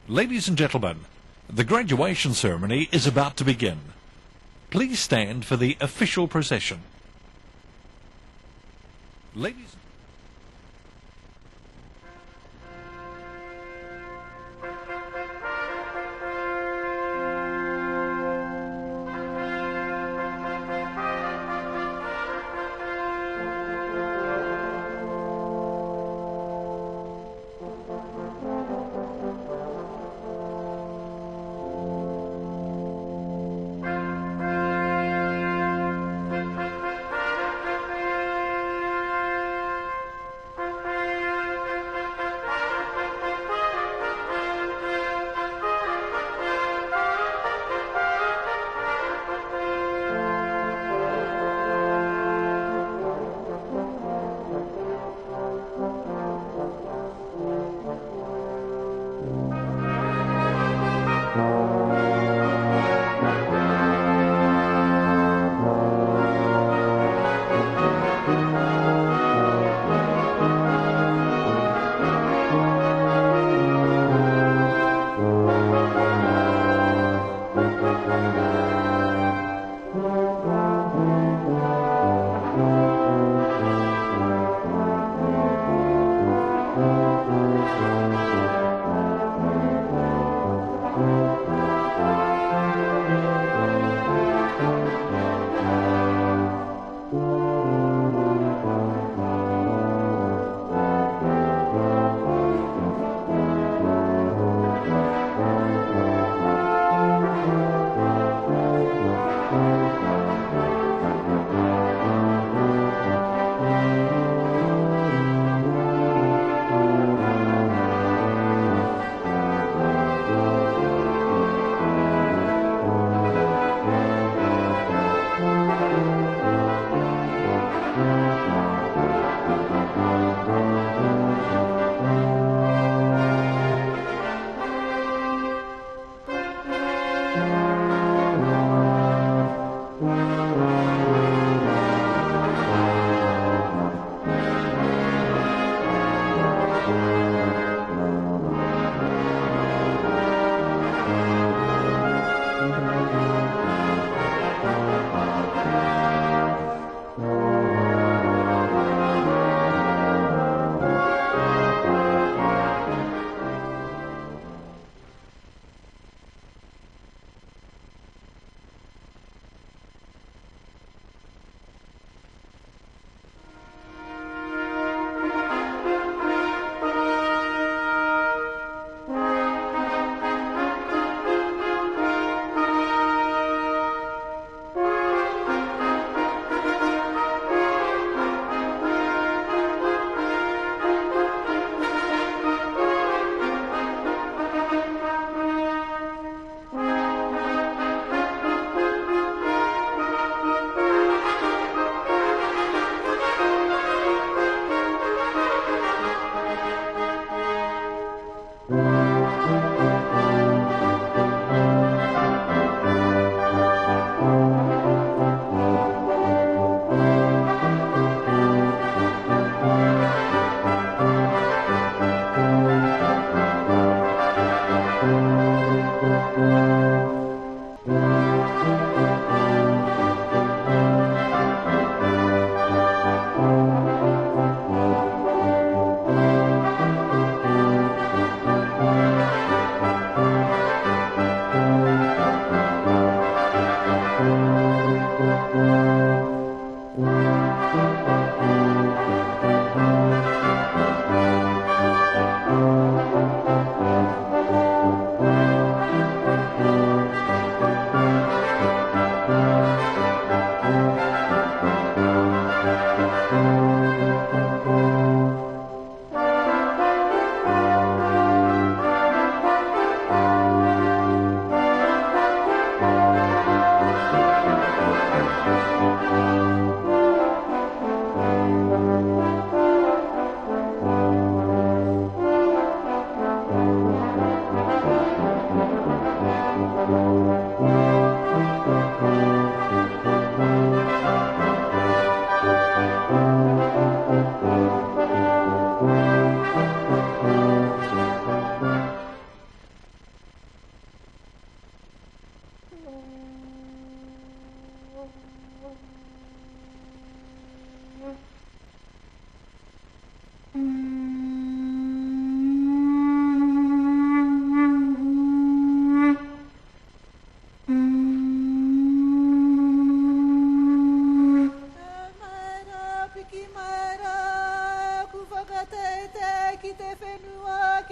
Ladies and gentlemen, the graduation ceremony is about to begin. Please stand for the official procession. Ladies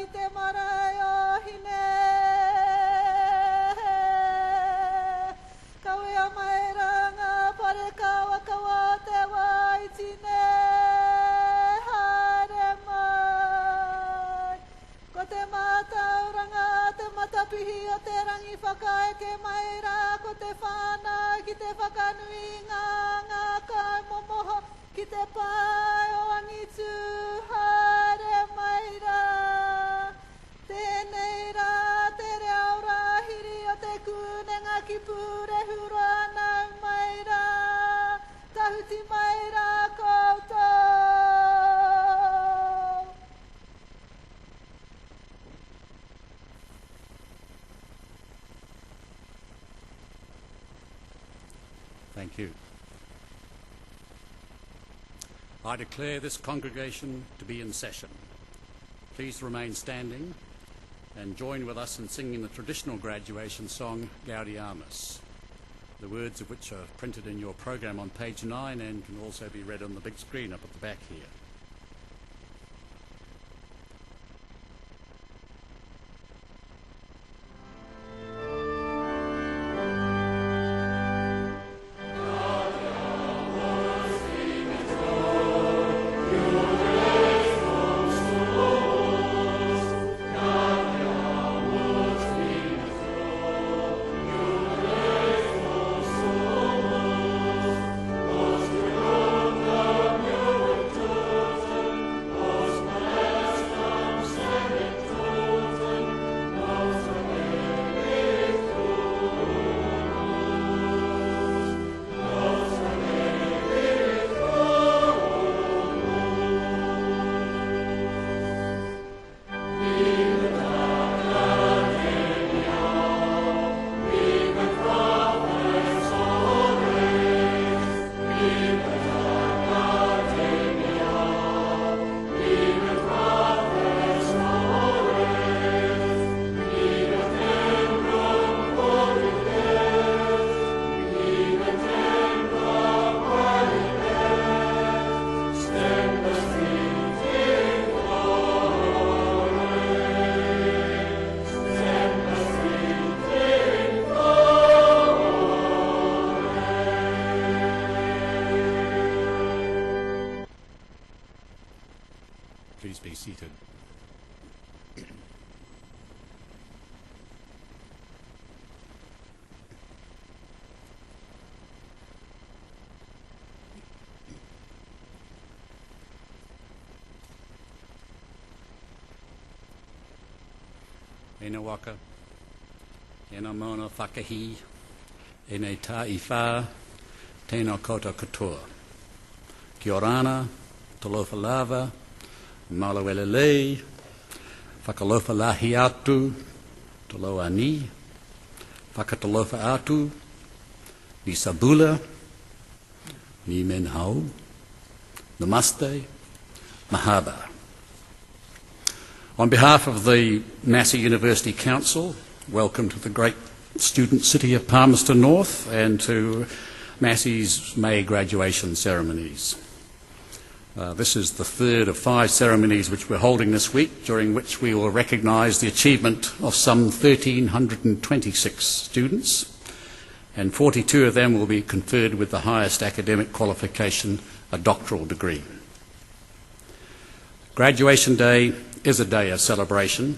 ki te marae o hine. Kawea mai ranga pare kawa kawa te waitine. Haere mai. Ko te mātauranga te matapihi o te rangi whakaeke mai rā. Ko te whāna ki te whakanui ngā kai momoho. Ki te pai o angitu. Haere mai rā. Tēnei rā te reo rāhiri o te kūnenga ki pūre hura nau mai rā. Tahuti mai rā koutou. Thank you. I declare this congregation to be in session. Please remain standing and join with us in singing the traditional graduation song, Gaudiamus, the words of which are printed in your program on page 9 and can also be read on the big screen up at the back here. Please be seated. Ena waka, ena mauna whakahi, ena tā I whā, tēnā koutou katoa. Kia orana, talofa lava, malawele lei, whakalofa lahi atu, taloa ni, whakatalofa atu, ni sabula, ni menhau, namaste, mahaba. On behalf of the Massey University Council, welcome to the great student city of Palmerston North and to Massey's May graduation ceremonies. This is the third of 5 ceremonies which we're holding this week, during which we will recognise the achievement of some 1,326 students, and 42 of them will be conferred with the highest academic qualification, a doctoral degree. Graduation Day is a day of celebration.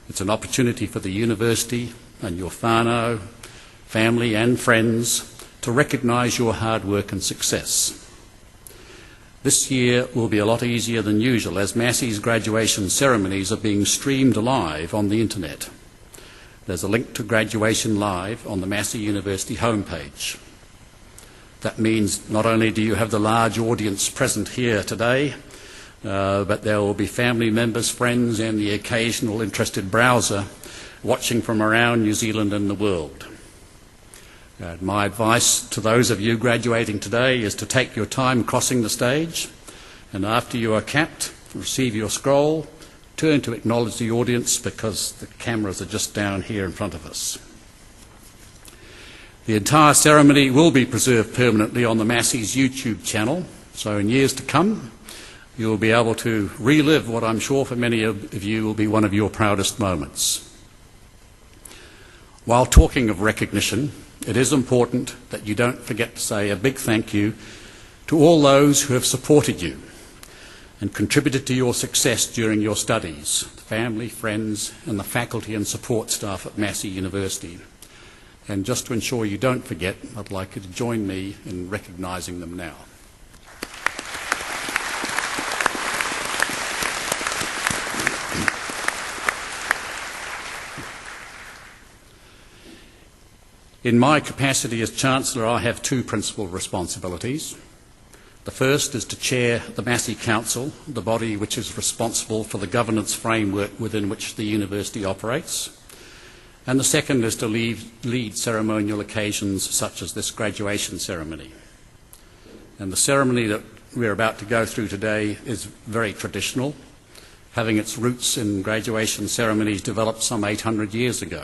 It's an opportunity for the university and your whānau, family and friends to recognise your hard work and success. This year will be a lot easier than usual as Massey's graduation ceremonies are being streamed live on the internet. There's a link to Graduation Live on the Massey University homepage. That means not only do you have the large audience present here today, but there will be family members, friends and the occasional interested browser watching from around New Zealand and the world. My advice to those of you graduating today is to take your time crossing the stage, and after you are capped, receive your scroll, turn to acknowledge the audience because the cameras are just down here in front of us. The entire ceremony will be preserved permanently on the Massey's YouTube channel, so in years to come, You will be able to relive what I'm sure for many of you will be one of your proudest moments. While talking of recognition, it is important that you don't forget to say a big thank you to all those who have supported you and contributed to your success during your studies, family, friends, and the faculty and support staff at Massey University. And just to ensure you don't forget, I'd like you to join me in recognising them now. In my capacity as Chancellor, I have two principal responsibilities. The first is to chair the Massey Council, the body which is responsible for the governance framework within which the university operates. And the second is to lead ceremonial occasions such as this graduation ceremony. And the ceremony that we're about to go through today is very traditional, having its roots in graduation ceremonies developed some 800 years ago.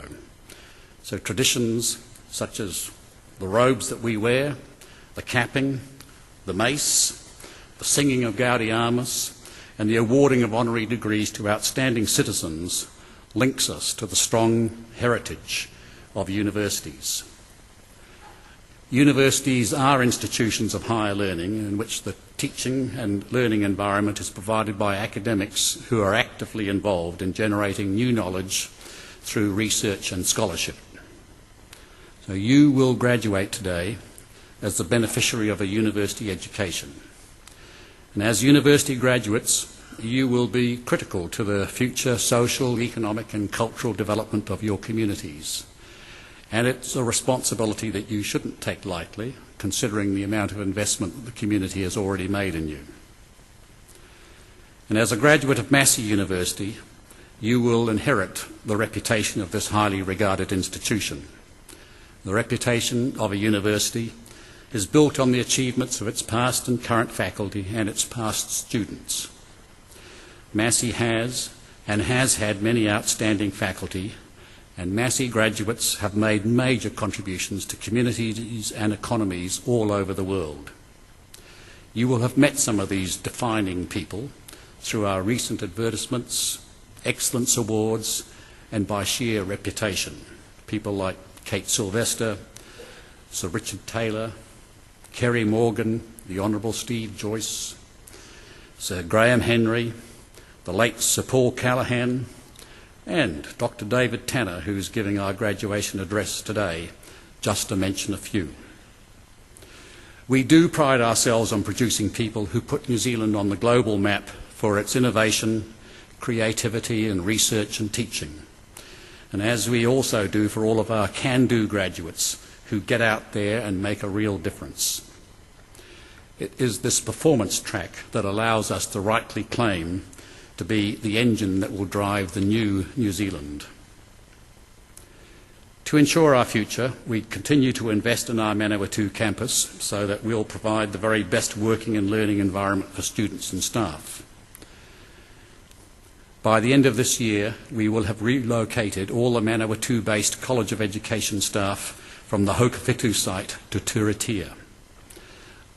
So traditions such as the robes that we wear, the capping, the mace, the singing of Gaudiamus, and the awarding of honorary degrees to outstanding citizens links us to the strong heritage of universities. Universities are institutions of higher learning in which the teaching and learning environment is provided by academics who are actively involved in generating new knowledge through research and scholarship. So you will graduate today as the beneficiary of a university education. And as university graduates, you will be critical to the future social, economic and cultural development of your communities. And it's a responsibility that you shouldn't take lightly, considering the amount of investment that the community has already made in you. And as a graduate of Massey University, you will inherit the reputation of this highly regarded institution. The reputation of a university is built on the achievements of its past and current faculty and its past students. Massey has and has had many outstanding faculty, and Massey graduates have made major contributions to communities and economies all over the world. You will have met some of these defining people through our recent advertisements, excellence awards, and by sheer reputation. People like Kate Sylvester, Sir Richard Taylor, Kerry Morgan, the Honourable Steve Joyce, Sir Graham Henry, the late Sir Paul Callaghan, and Dr. David Tanner, who's giving our graduation address today, just to mention a few. We do pride ourselves on producing people who put New Zealand on the global map for its innovation, creativity and research and teaching. And as we also do for all of our can-do graduates who get out there and make a real difference. It is this performance track that allows us to rightly claim to be the engine that will drive the new New Zealand. To ensure our future, we continue to invest in our Manawatū campus so that we'll provide the very best working and learning environment for students and staff. By the end of this year, we will have relocated all the Manawatū-based College of Education staff from the Hokowhitu site to Turitea.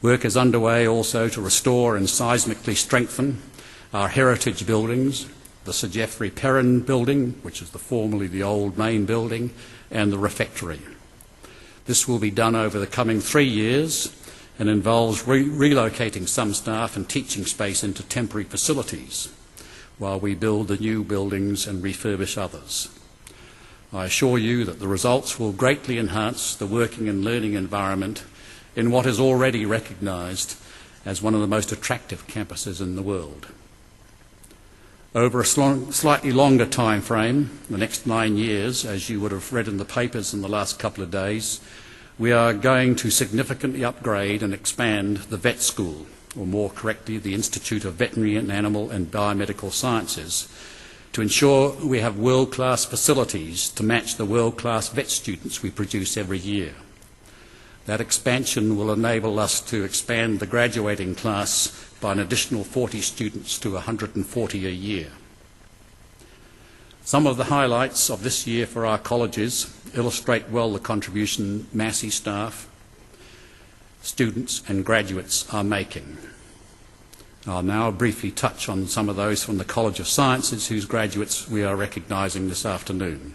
Work is underway also to restore and seismically strengthen our heritage buildings, the Sir Geoffrey Perrin building, which is formerly the old main building, and the refectory. This will be done over the coming 3 years and involves relocating some staff and teaching space into temporary facilities while we build the new buildings and refurbish others. I assure you that the results will greatly enhance the working and learning environment in what is already recognised as one of the most attractive campuses in the world. Over a slightly longer time frame, the next 9 years, as you would have read in the papers in the last couple of days, we are going to significantly upgrade and expand the vet school, or more correctly, the Institute of Veterinary and Animal and Biomedical Sciences, to ensure we have world-class facilities to match the world-class vet students we produce every year. That expansion will enable us to expand the graduating class by an additional 40 students to 140 a year. Some of the highlights of this year for our colleges illustrate well the contribution Massey staff, students and graduates are making. I'll now briefly touch on some of those from the College of Sciences whose graduates we are recognising this afternoon.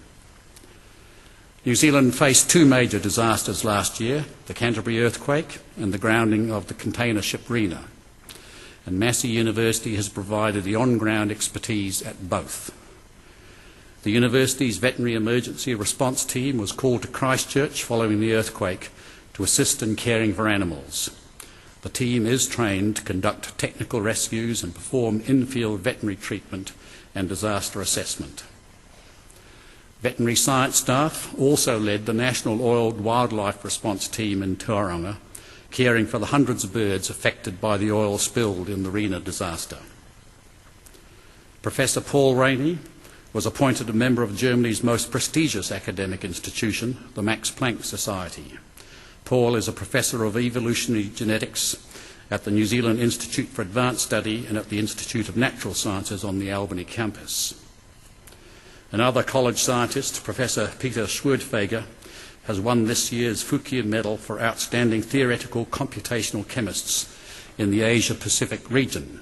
New Zealand faced two major disasters last year, the Canterbury earthquake and the grounding of the container ship Rena. And Massey University has provided the on-ground expertise at both. The university's veterinary emergency response team was called to Christchurch following the earthquake to assist in caring for animals. The team is trained to conduct technical rescues and perform in-field veterinary treatment and disaster assessment. Veterinary science staff also led the National Oiled Wildlife Response Team in Tauranga, caring for the hundreds of birds affected by the oil spilled in the Rena disaster. Professor Paul Rainey was appointed a member of Germany's most prestigious academic institution, the Max Planck Society. Paul is a professor of evolutionary genetics at the New Zealand Institute for Advanced Study and at the Institute of Natural Sciences on the Albany campus. Another college scientist, Professor Peter Schwerdtfeger, has won this year's Fukui Medal for Outstanding Theoretical Computational Chemists in the Asia-Pacific region.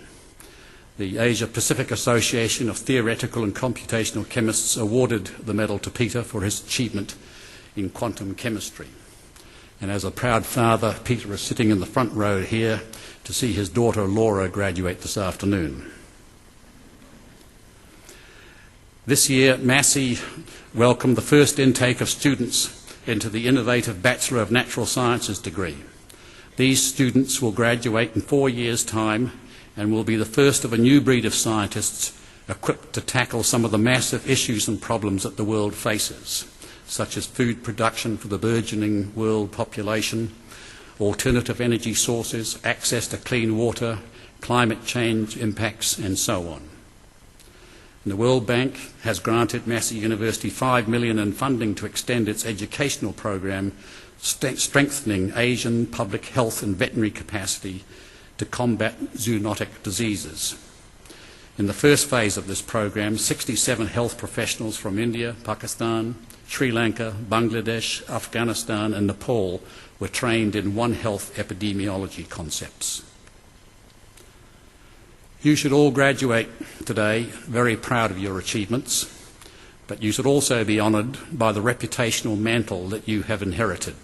The Asia-Pacific Association of Theoretical and Computational Chemists awarded the medal to Peter for his achievement in quantum chemistry. And as a proud father, Peter is sitting in the front row here to see his daughter Laura graduate this afternoon. This year, Massey welcomed the first intake of students into the innovative Bachelor of Natural Sciences degree. These students will graduate in 4 years' time and will be the first of a new breed of scientists equipped to tackle some of the massive issues and problems that the world faces, such as food production for the burgeoning world population, alternative energy sources, access to clean water, climate change impacts, and so on. And the World Bank has granted Massey University $5 million in funding to extend its educational program, strengthening Asian public health and veterinary capacity to combat zoonotic diseases. In the first phase of this program, 67 health professionals from India, Pakistan, Sri Lanka, Bangladesh, Afghanistan and Nepal were trained in One Health epidemiology concepts. You should all graduate today very proud of your achievements, but you should also be honoured by the reputational mantle that you have inherited.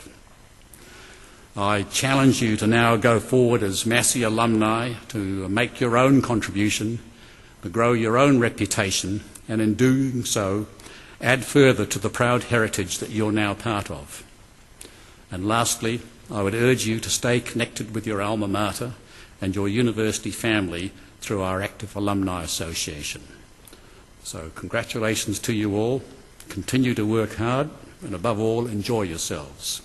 I challenge you to now go forward as Massey alumni to make your own contribution, to grow your own reputation, and in doing so, add further to the proud heritage that you're now part of. And lastly, I would urge you to stay connected with your alma mater and your university family through our active alumni association. So congratulations to you all. Continue to work hard and above all enjoy yourselves.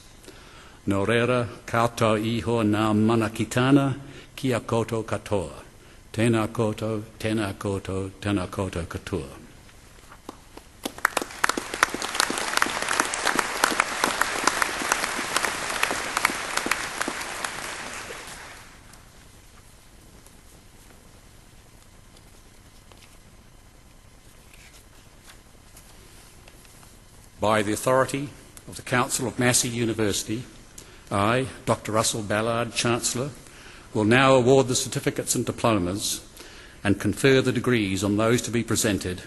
Nō reira, koutou iho nā mana kitana, kia koutou katoa. Tēnā koutou, tēnā koutou, tēnā koutou katoa. By the authority of the Council of Massey University, I, Dr. Russell Ballard, Chancellor, will now award the certificates and diplomas and confer the degrees on those to be presented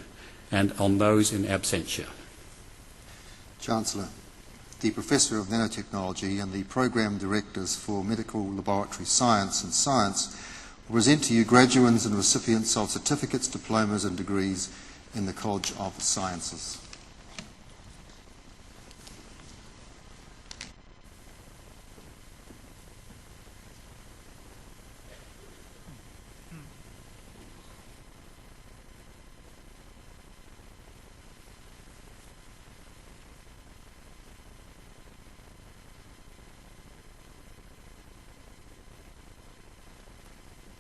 and on those in absentia. Chancellor, the Professor of Nanotechnology and the Program Directors for Medical Laboratory Science and Science will present to you graduates and recipients of certificates, diplomas and degrees in the College of Sciences.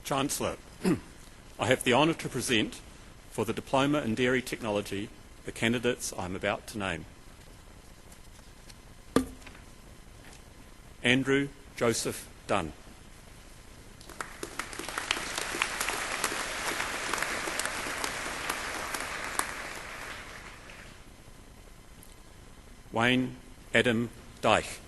Chancellor, I have the honour to present for the Diploma in Dairy Technology the candidates I am about to name. Andrew Joseph Dunn. Wayne Adam Dyke.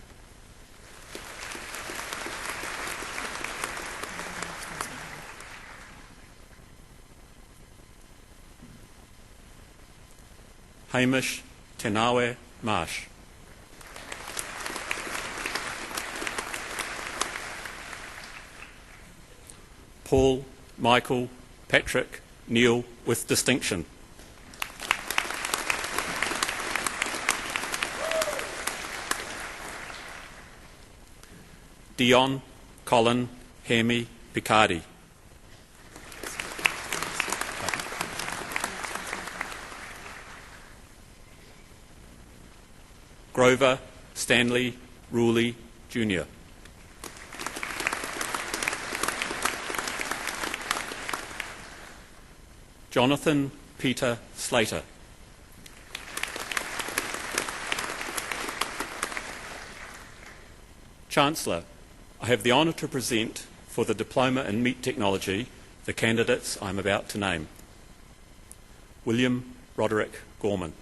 Hamish Tenawe Marsh. Paul Michael Patrick Neil with distinction. Dion Colin Hemi Picardi. Grover Stanley Ruley Jr. Jonathan Peter Slater. Chancellor, I have the honour to present for the Diploma in Meat Technology the candidates I'm about to name. William Roderick Gorman.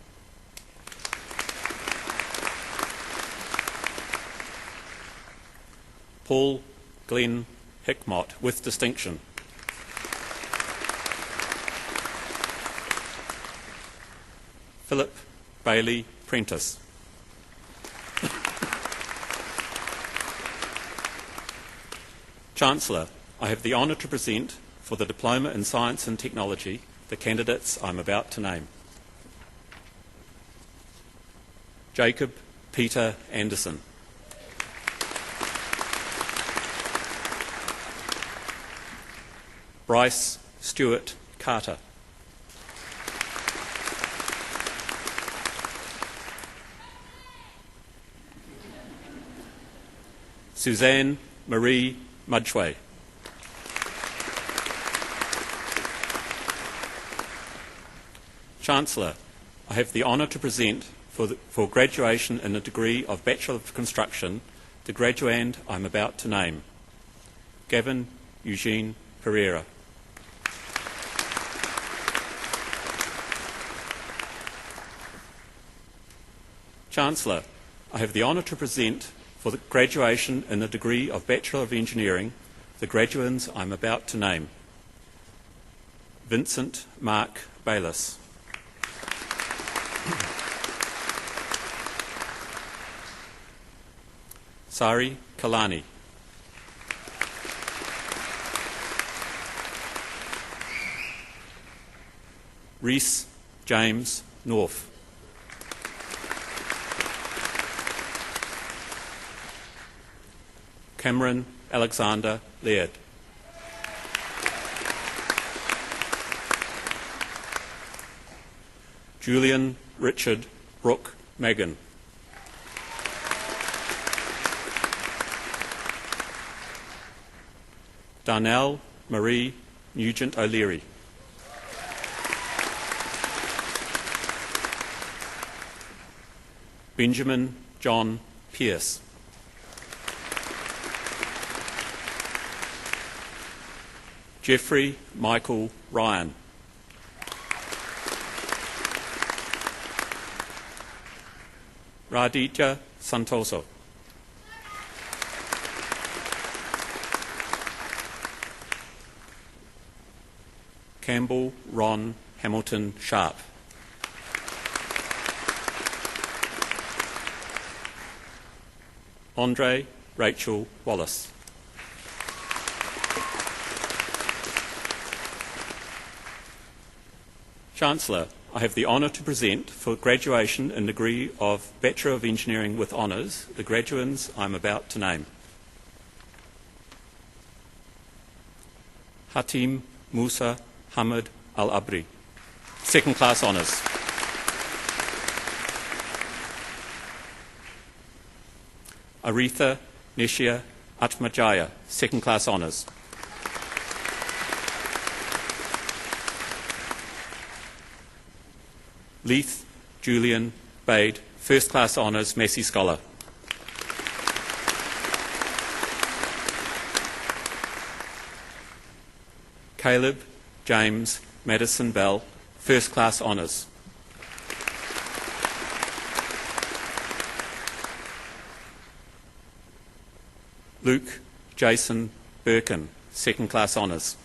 Paul Glenn Hickmott with distinction. Philip Bailey Prentice. Chancellor, I have the honour to present for the Diploma in Science and Technology the candidates I'm about to name. Jacob Peter Anderson. Bryce Stewart Carter. Suzanne Marie Mudgway. Chancellor, I have the honour to present for graduation in a degree of Bachelor of Construction the graduand I'm about to name. Gavin Eugene Pereira. Chancellor, I have the honour to present for the graduation in the degree of Bachelor of Engineering the graduands I'm about to name. Vincent Mark Bayliss. Sari Kalani. Reese James North. Cameron Alexander Laird. Julian Richard Brooke Magan. Darnell Marie Nugent O'Leary. Benjamin John Pierce. Jeffrey Michael Ryan. Radhika Santoso. Campbell Ron Hamilton Sharp. Andre Rachel Wallace. Chancellor, I have the honour to present for graduation in degree of Bachelor of Engineering with Honours the graduands I'm about to name. Hatim Musa Hamid Al-Abri, second class honours. Aretha Nishia Atmajaya, second class honours. Leith Julian Bade, first class honours, Massey Scholar. Caleb James Madison Bell, first class honours. Luke Jason Birkin, second class honours.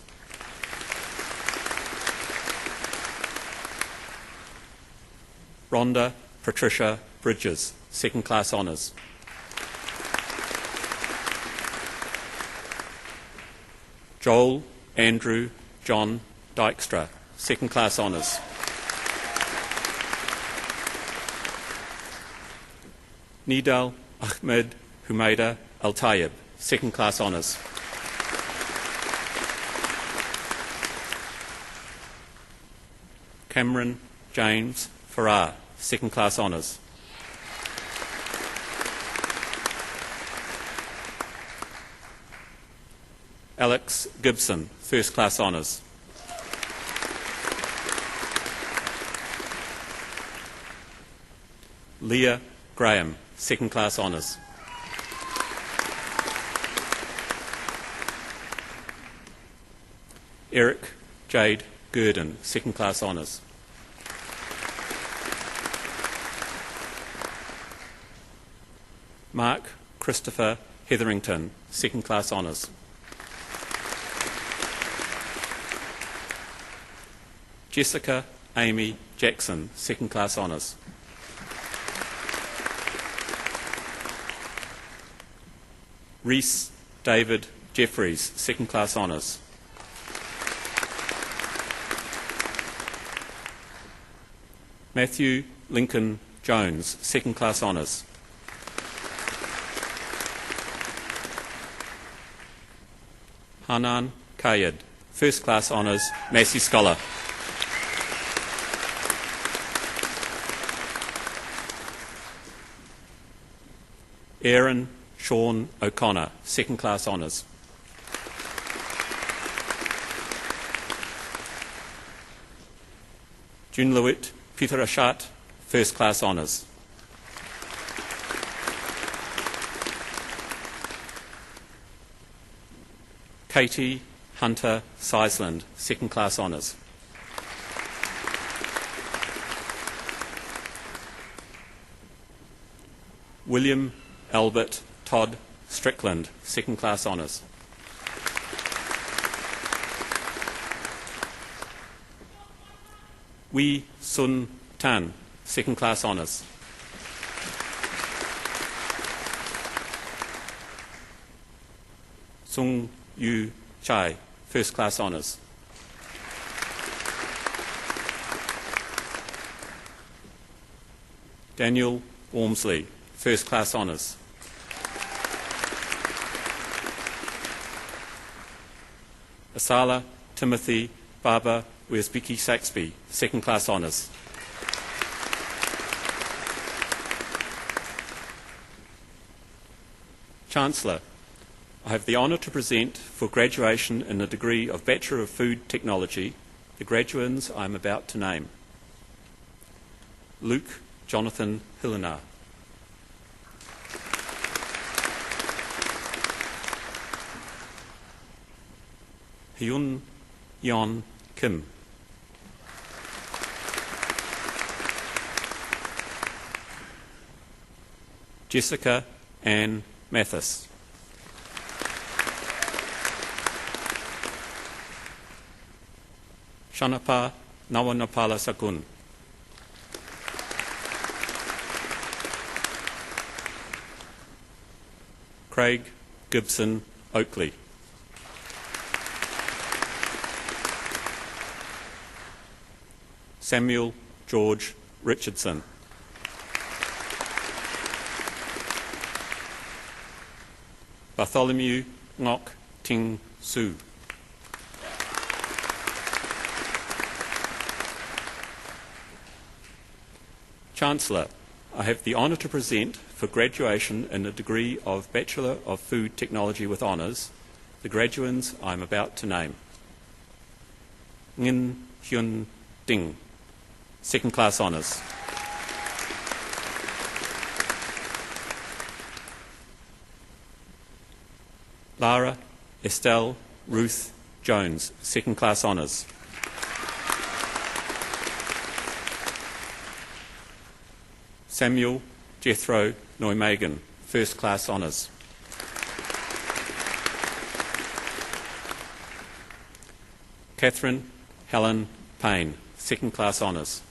Rhonda Patricia Bridges, second class honours. Joel Andrew John Dykstra, second class honours. Nidal Ahmed Humaida Al Tayyib, second class honours. Cameron James Farrar, second class honours. Alex Gibson, first class honours. Leah Graham, second class honours. Eric Jade Gurdon, second class honours. Mark Christopher Hetherington, second class honours. Jessica Amy Jackson, second class honours. Reese David Jeffries, second class honours. Matthew Lincoln Jones, second class honours. Hanan Kayed, first class honours, Massey Scholar. Aaron Sean O'Connor, second class honours. Junluit Peterashat, first class honours. Katie Hunter Seisland, second class honours. William Albert Todd Strickland, second class honours. Wee Sun Tan, second class honours. Sung Yu Chai, first class honours. Daniel Wormsley, first class honours. Asala Timothy Baba Wiersbicki Saxby, second class honours. Chancellor, I have the honour to present for graduation in the degree of Bachelor of Food Technology the graduands I am about to name. Luke Jonathan Hillenar. Hyun Yeon Kim. Jessica Ann Mathis. Shanapa Nawanapala Sakun. Craig Gibson Oakley. Samuel George Richardson. Bartholomew Ngok Ting Su. Chancellor, I have the honour to present for graduation in the degree of Bachelor of Food Technology with Honours the graduands I am about to name. Ngin Hyun Ding, second class honours. Lara Estelle Ruth Jones, second class honours. Samuel Jethro Neumagan, first class honours. Catherine Helen Payne, second class honours.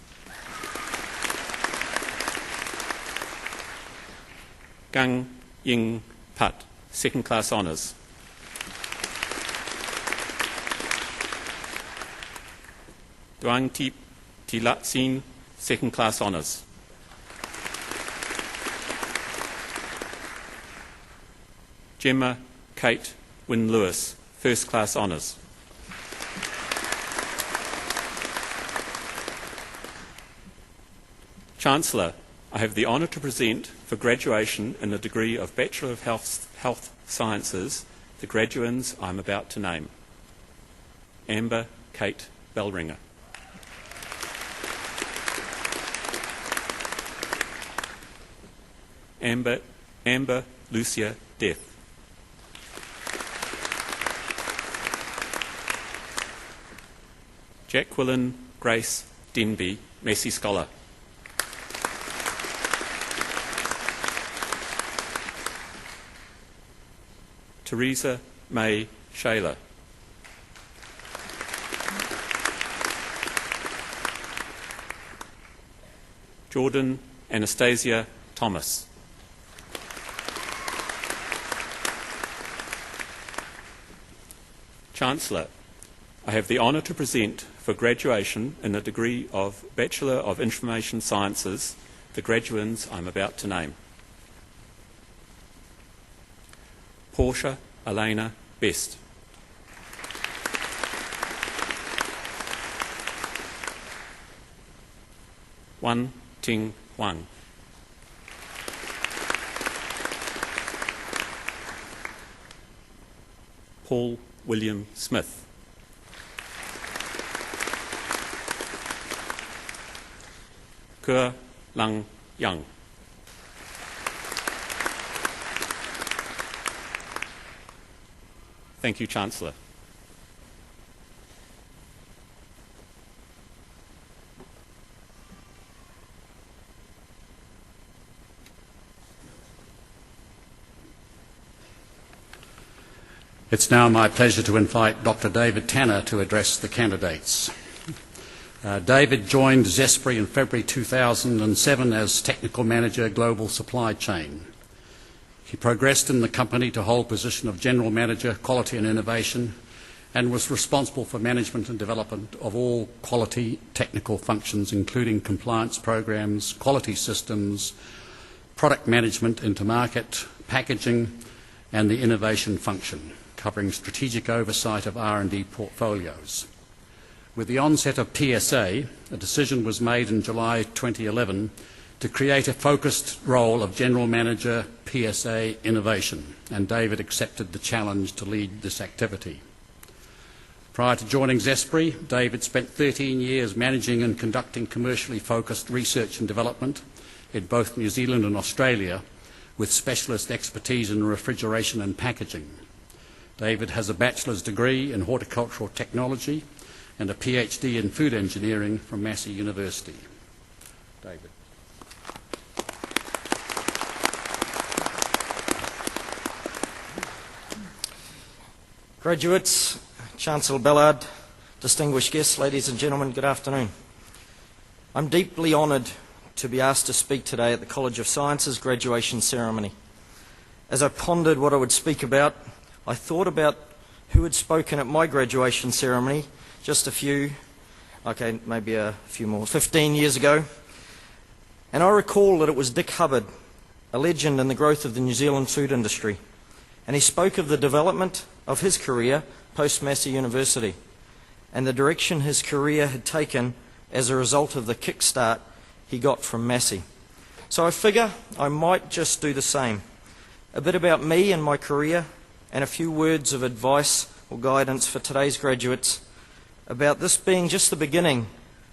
Gang Ying Pat, second class honours. Duang Tilat Sin, second class honours. Gemma Kate Wynne Lewis, first class honours. Chancellor, I have the honour to present for graduation in the degree of Bachelor of Health Sciences the graduands I am about to name. Amber Kate Bellringer. Amber Lucia Death. Jacqueline Grace Denby, Massey Scholar. Teresa May Shaler. Jordan Anastasia Thomas. Chancellor, I have the honour to present for graduation in the degree of Bachelor of Information Sciences the graduands I am about to name. Portia Elena Best. Wan Ting Wang. Paul William Smith. Ke Lang Yang. Thank you, Chancellor. It's now my pleasure to invite Dr. David Tanner to address the candidates. David joined Zespri in February 2007 as Technical Manager Global Supply Chain. He progressed in the company to hold position of General Manager Quality and Innovation and was responsible for management and development of all quality technical functions, including compliance programs, quality systems, product management into market, packaging, and the innovation function, covering strategic oversight of R&D portfolios. With the onset of PSA, a decision was made in July 2011 to create a focused role of General Manager PSA Innovation, and David accepted the challenge to lead this activity. Prior to joining Zespri, David spent 13 years managing and conducting commercially focused research and development in both New Zealand and Australia, with specialist expertise in refrigeration and packaging. David has a bachelor's degree in horticultural technology and a PhD in food engineering from Massey University. David. Graduates, Chancellor Ballard, distinguished guests, ladies and gentlemen, good afternoon. I'm deeply honoured to be asked to speak today at the College of Sciences graduation ceremony. As I pondered what I would speak about, I thought about who had spoken at my graduation ceremony just maybe a few more, 15 years ago. And I recall that it was Dick Hubbard, a legend in the growth of the New Zealand food industry. And he spoke of the development of his career post-Massey University and the direction his career had taken as a result of the kickstart he got from Massey. So I figure I might just do the same. A bit about me and my career and a few words of advice or guidance for today's graduates about this being just the beginning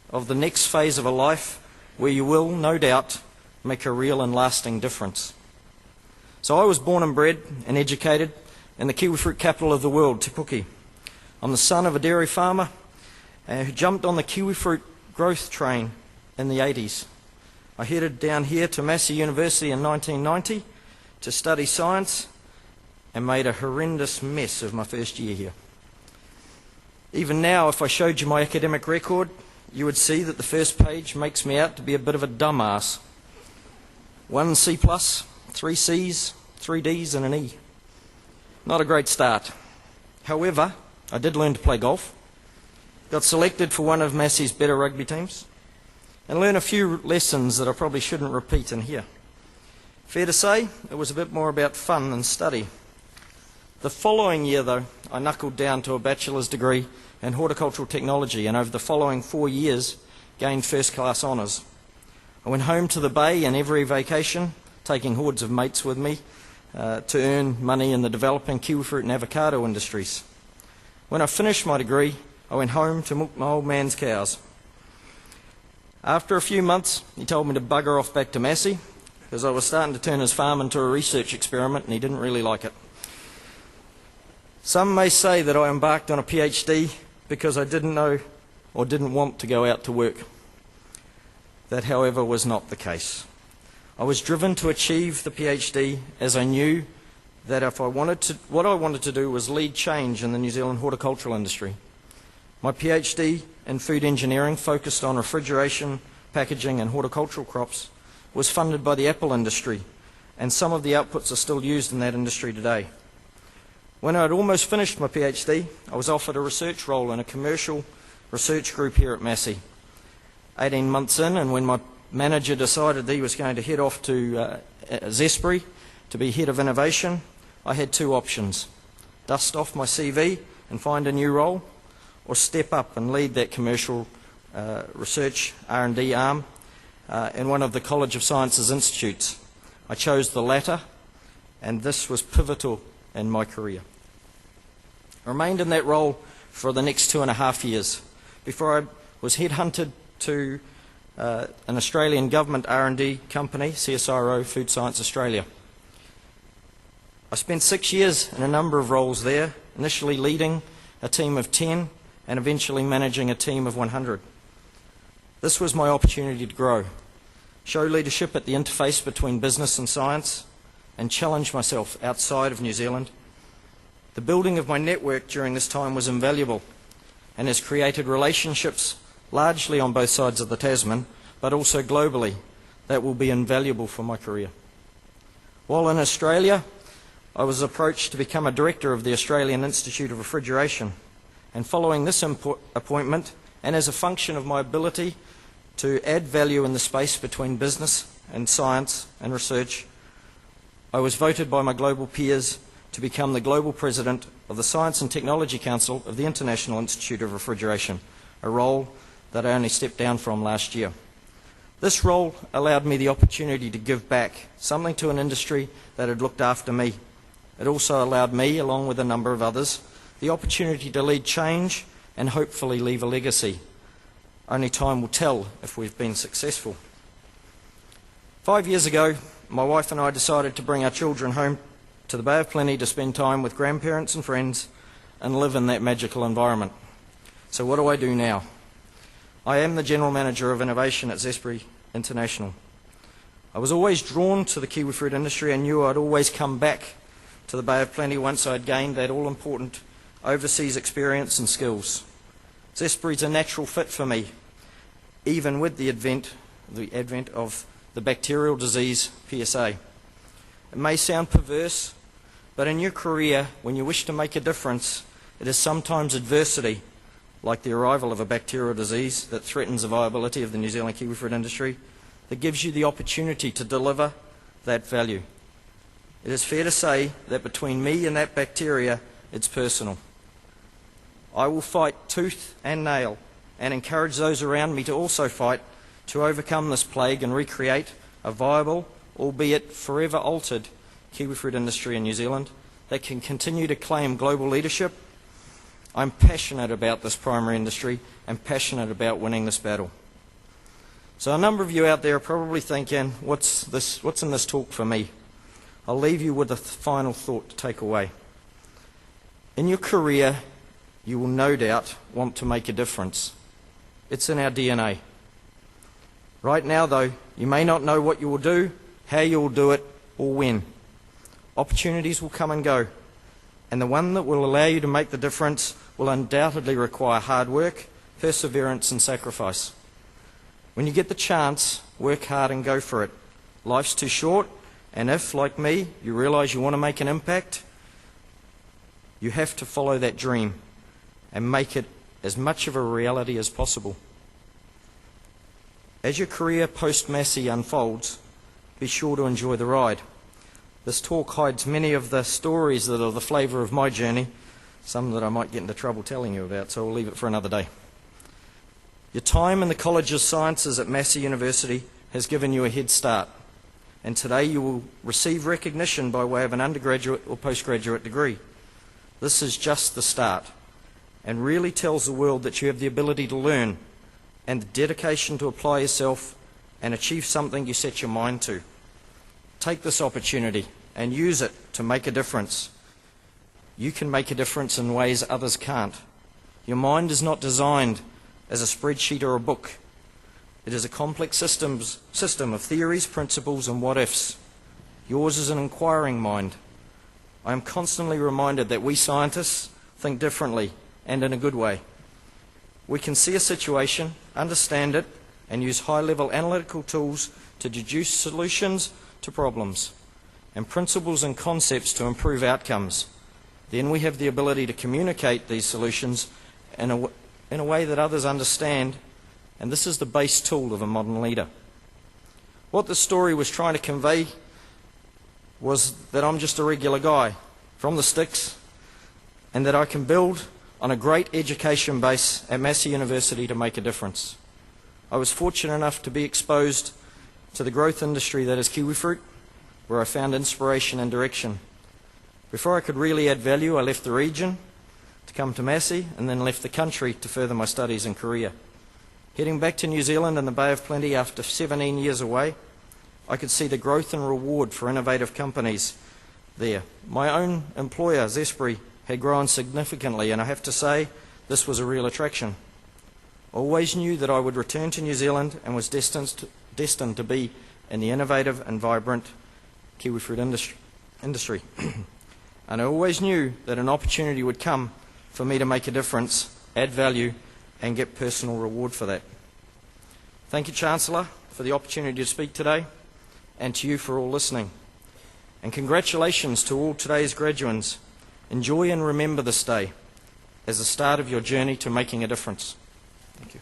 of the next phase of a life where you will, no doubt, make a real and lasting difference. So I was born and bred and educated in the kiwifruit capital of the world, Te Puke. I'm the son of a dairy farmer who jumped on the kiwifruit growth train in the 80s. I headed down here to Massey University in 1990 to study science and made a horrendous mess of my first year here. Even now, if I showed you my academic record, you would see that the first page makes me out to be a bit of a dumbass. 1 C+, 3 C's, 3 D's and an E. Not a great start. However, I did learn to play golf, got selected for one of Massey's better rugby teams, and learned a few lessons that I probably shouldn't repeat in here. Fair to say, it was a bit more about fun than study. The following year, though, I knuckled down to a bachelor's degree in horticultural technology, and over the following 4 years, gained first-class honours. I went home to the bay in every vacation, taking hordes of mates with me to earn money in the developing kiwifruit and avocado industries. When I finished my degree, I went home to milk my old man's cows. After a few months, he told me to bugger off back to Massey, because I was starting to turn his farm into a research experiment and he didn't really like it. Some may say that I embarked on a PhD because I didn't know or didn't want to go out to work. That, however, was not the case. I was driven to achieve the PhD as I knew that what I wanted to do was lead change in the New Zealand horticultural industry. My PhD in food engineering, focused on refrigeration, packaging and horticultural crops, was funded by the apple industry, and some of the outputs are still used in that industry today. When I had almost finished my PhD, I was offered a research role in a commercial research group here at Massey. 18 months in, and when my manager decided that he was going to head off to Zespri to be head of innovation, I had 2 options: dust off my CV and find a new role, or step up and lead that commercial research R&D arm in one of the College of Sciences institutes. I chose the latter, and this was pivotal in my career. I remained in that role for the next 2.5 years before I was headhunted to an Australian government R&D company, CSIRO Food Science Australia. I spent 6 years in a number of roles there, initially leading a team of 10 and eventually managing a team of 100. This was my opportunity to grow, show leadership at the interface between business and science, and challenge myself outside of New Zealand. The building of my network during this time was invaluable and has created relationships largely on both sides of the Tasman, but also globally, that will be invaluable for my career. While in Australia, I was approached to become a director of the Australian Institute of Refrigeration, and following this appointment, and as a function of my ability to add value in the space between business and science and research, I was voted by my global peers to become the global president of the Science and Technology Council of the International Institute of Refrigeration, a role that I only stepped down from last year. This role allowed me the opportunity to give back something to an industry that had looked after me. It also allowed me, along with a number of others, the opportunity to lead change and hopefully leave a legacy. Only time will tell if we've been successful. 5 years ago, my wife and I decided to bring our children home to the Bay of Plenty to spend time with grandparents and friends and live in that magical environment. So what do I do now? I am the General Manager of Innovation at Zespri International. I was always drawn to the kiwifruit industry and knew I'd always come back to the Bay of Plenty once I'd gained that all-important overseas experience and skills. Zespri's a natural fit for me, even with the advent of the bacterial disease PSA. It may sound perverse, but in your career, when you wish to make a difference, it is sometimes adversity, like the arrival of a bacterial disease that threatens the viability of the New Zealand kiwifruit industry, that gives you the opportunity to deliver that value. It is fair to say that between me and that bacteria, it's personal. I will fight tooth and nail and encourage those around me to also fight to overcome this plague and recreate a viable, albeit forever altered, kiwifruit industry in New Zealand that can continue to claim global leadership. I'm passionate about this primary industry and passionate about winning this battle. So a number of you out there are probably thinking, what's in this talk for me? I'll leave you with a final thought to take away. In your career, you will no doubt want to make a difference. It's in our DNA. Right now, though, you may not know what you will do, how you will do it, or when. Opportunities will come and go, and the one that will allow you to make the difference will undoubtedly require hard work, perseverance, and sacrifice. When you get the chance, work hard and go for it. Life's too short, And if, like me, you realise you want to make an impact, you have to follow that dream and make it as much of a reality as possible. As your career post-Massey unfolds, be sure to enjoy the ride. This talk hides many of the stories that are the flavour of my journey, some that I might get into trouble telling you about, so I'll leave it for another day. Your time in the College of Sciences at Massey University has given you a head start, and today you will receive recognition by way of an undergraduate or postgraduate degree. This is just the start, and really tells the world that you have the ability to learn and the dedication to apply yourself and achieve something you set your mind to. Take this opportunity and use it to make a difference. You can make a difference in ways others can't. Your mind is not designed as a spreadsheet or a book. It is a complex system of theories, principles, and what-ifs. Yours is an inquiring mind. I am constantly reminded that we scientists think differently, and in a good way. We can see a situation, understand it, and use high-level analytical tools to deduce solutions to problems, and principles and concepts to improve outcomes. Then we have the ability to communicate these solutions in a way that others understand, and this is the base tool of a modern leader. What the story was trying to convey was that I'm just a regular guy from the sticks, and that I can build on a great education base at Massey University to make a difference. I was fortunate enough to be exposed to the growth industry that is kiwifruit, where I found inspiration and direction. Before I could really add value, I left the region to come to Massey, and then left the country to further my studies and career. Heading back to New Zealand in the Bay of Plenty after 17 years away, I could see the growth and reward for innovative companies there. My own employer, Zespri, had grown significantly, and I have to say, this was a real attraction. I always knew that I would return to New Zealand and was destined to be in the innovative and vibrant kiwifruit industry. And I always knew that an opportunity would come for me to make a difference, add value, and get personal reward for that. Thank you, Chancellor, for the opportunity to speak today, and to you for all listening. And congratulations to all today's graduands. Enjoy and remember this day as the start of your journey to making a difference. Thank you.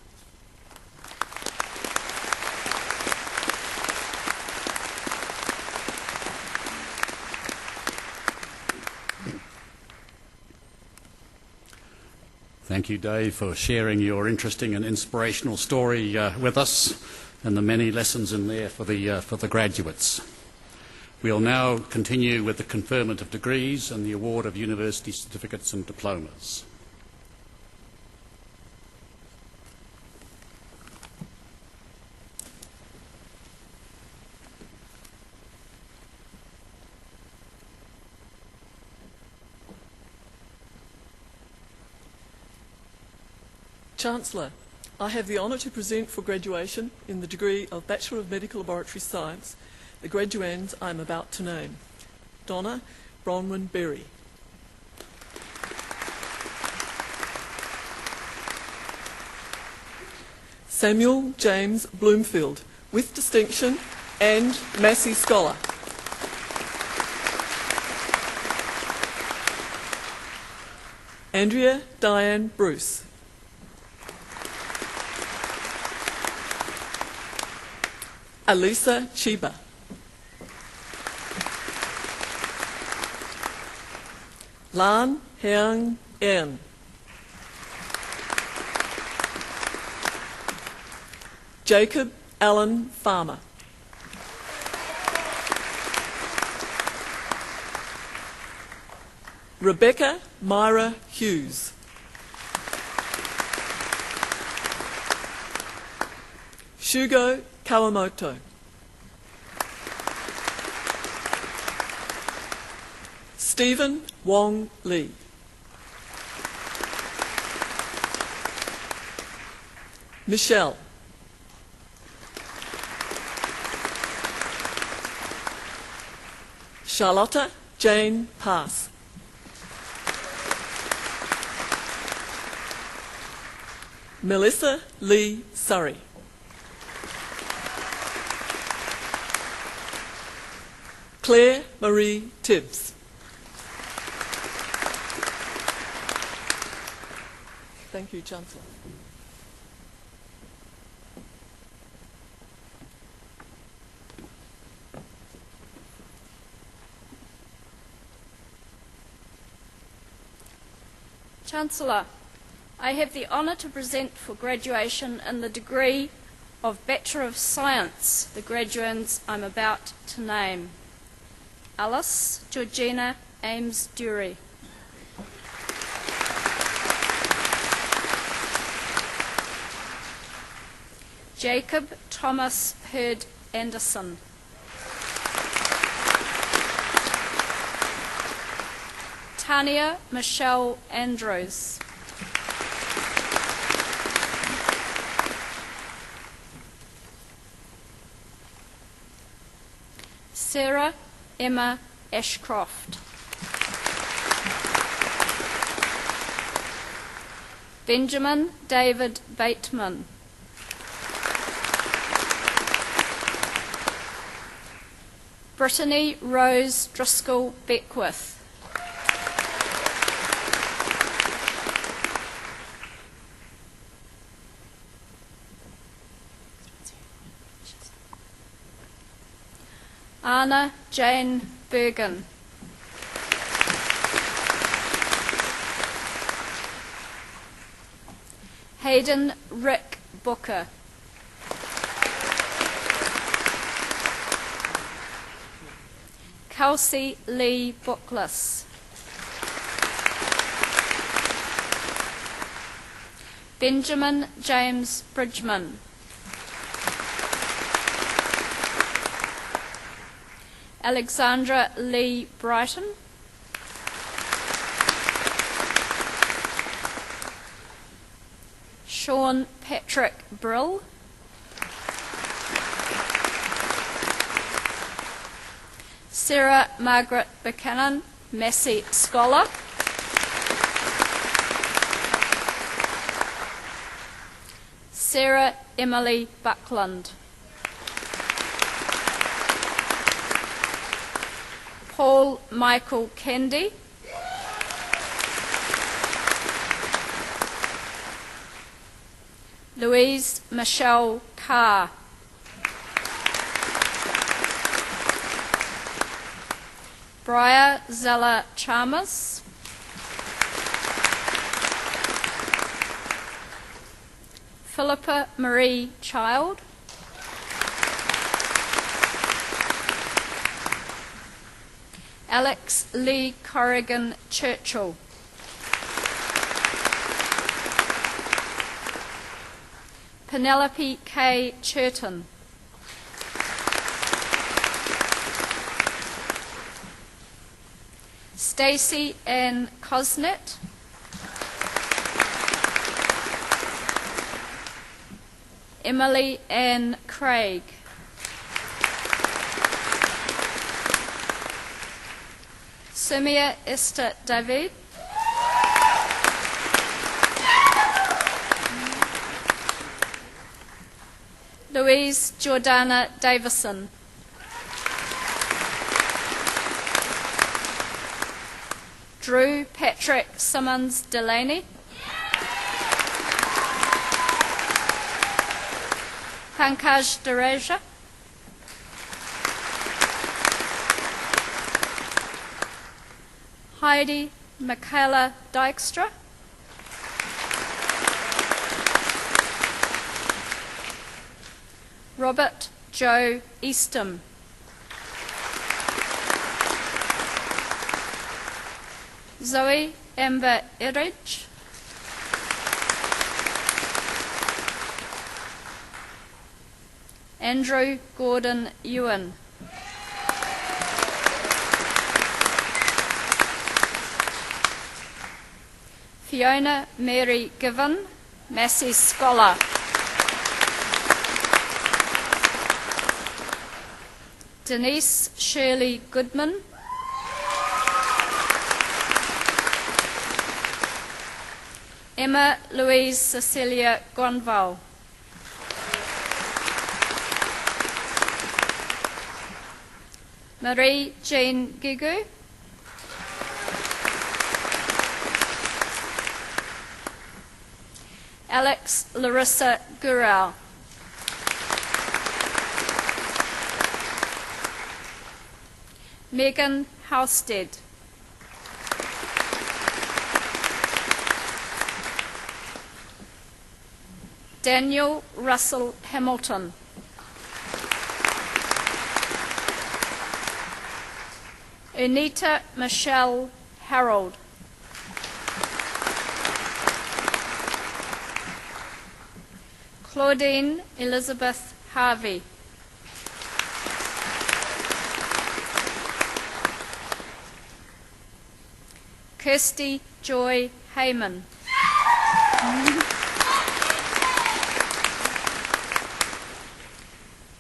Thank you, Dave, for sharing your interesting and inspirational story with us, and the many lessons in there for the graduates. We'll now continue with the conferment of degrees and the award of university certificates and diplomas. Chancellor, I have the honour to present for graduation in the degree of Bachelor of Medical Laboratory Science the graduands I am about to name. Donna Bronwyn Berry. Samuel James Bloomfield, with distinction and Massey Scholar. Andrea Diane Bruce. Alisa Chiba. Lan Heang En. Jacob Allen Farmer. Rebecca Myra Hughes. Shugo Kawamoto. Stephen Wong Lee. Michelle. Charlotta Jane Pass. Melissa Lee Surrey. Claire Marie Tibbs. Thank you, Chancellor. Chancellor, I have the honour to present for graduation in the degree of Bachelor of Science the graduands I'm about to name. Alice Georgina Ames Dury. Jacob Thomas Hurd Anderson. Tania Michelle Andrews. Sarah Emma Ashcroft. Benjamin David Bateman. Brittany Rose Driscoll Beckwith. Anna Jane Bergen. Hayden Rick Booker. Kelsey Lee Bookless. Benjamin James Bridgman. Alexandra Lee Brighton. Sean Patrick Brill. Sarah Margaret Buchanan, Massey Scholar. Sarah Emily Buckland. Paul Michael Candy. Louise Michelle Carr. Briar Zella Chalmers. Philippa Marie Child. Alex Lee Corrigan Churchill. Penelope K. Churton. Stacey Ann Cosnett. Emily Ann Craig. Sumia Esther David. Louise Jordana Davison. Drew Patrick Simmons Delaney. Pankaj Deraja. Heidi Michaela Dykstra. Robert Joe Eastham. Zoe Amber Eridge. Andrew Gordon Ewan. Fiona Mary Given, Massey Scholar. Denise Shirley Goodman. Emma Louise Cecilia Gronval. Marie Jean Gigu, Alex Larissa Gurau, Megan Halstead, Daniel Russell Hamilton, Unita Michelle Harold, Claudine Elizabeth Harvey, Kirsty Joy Heyman,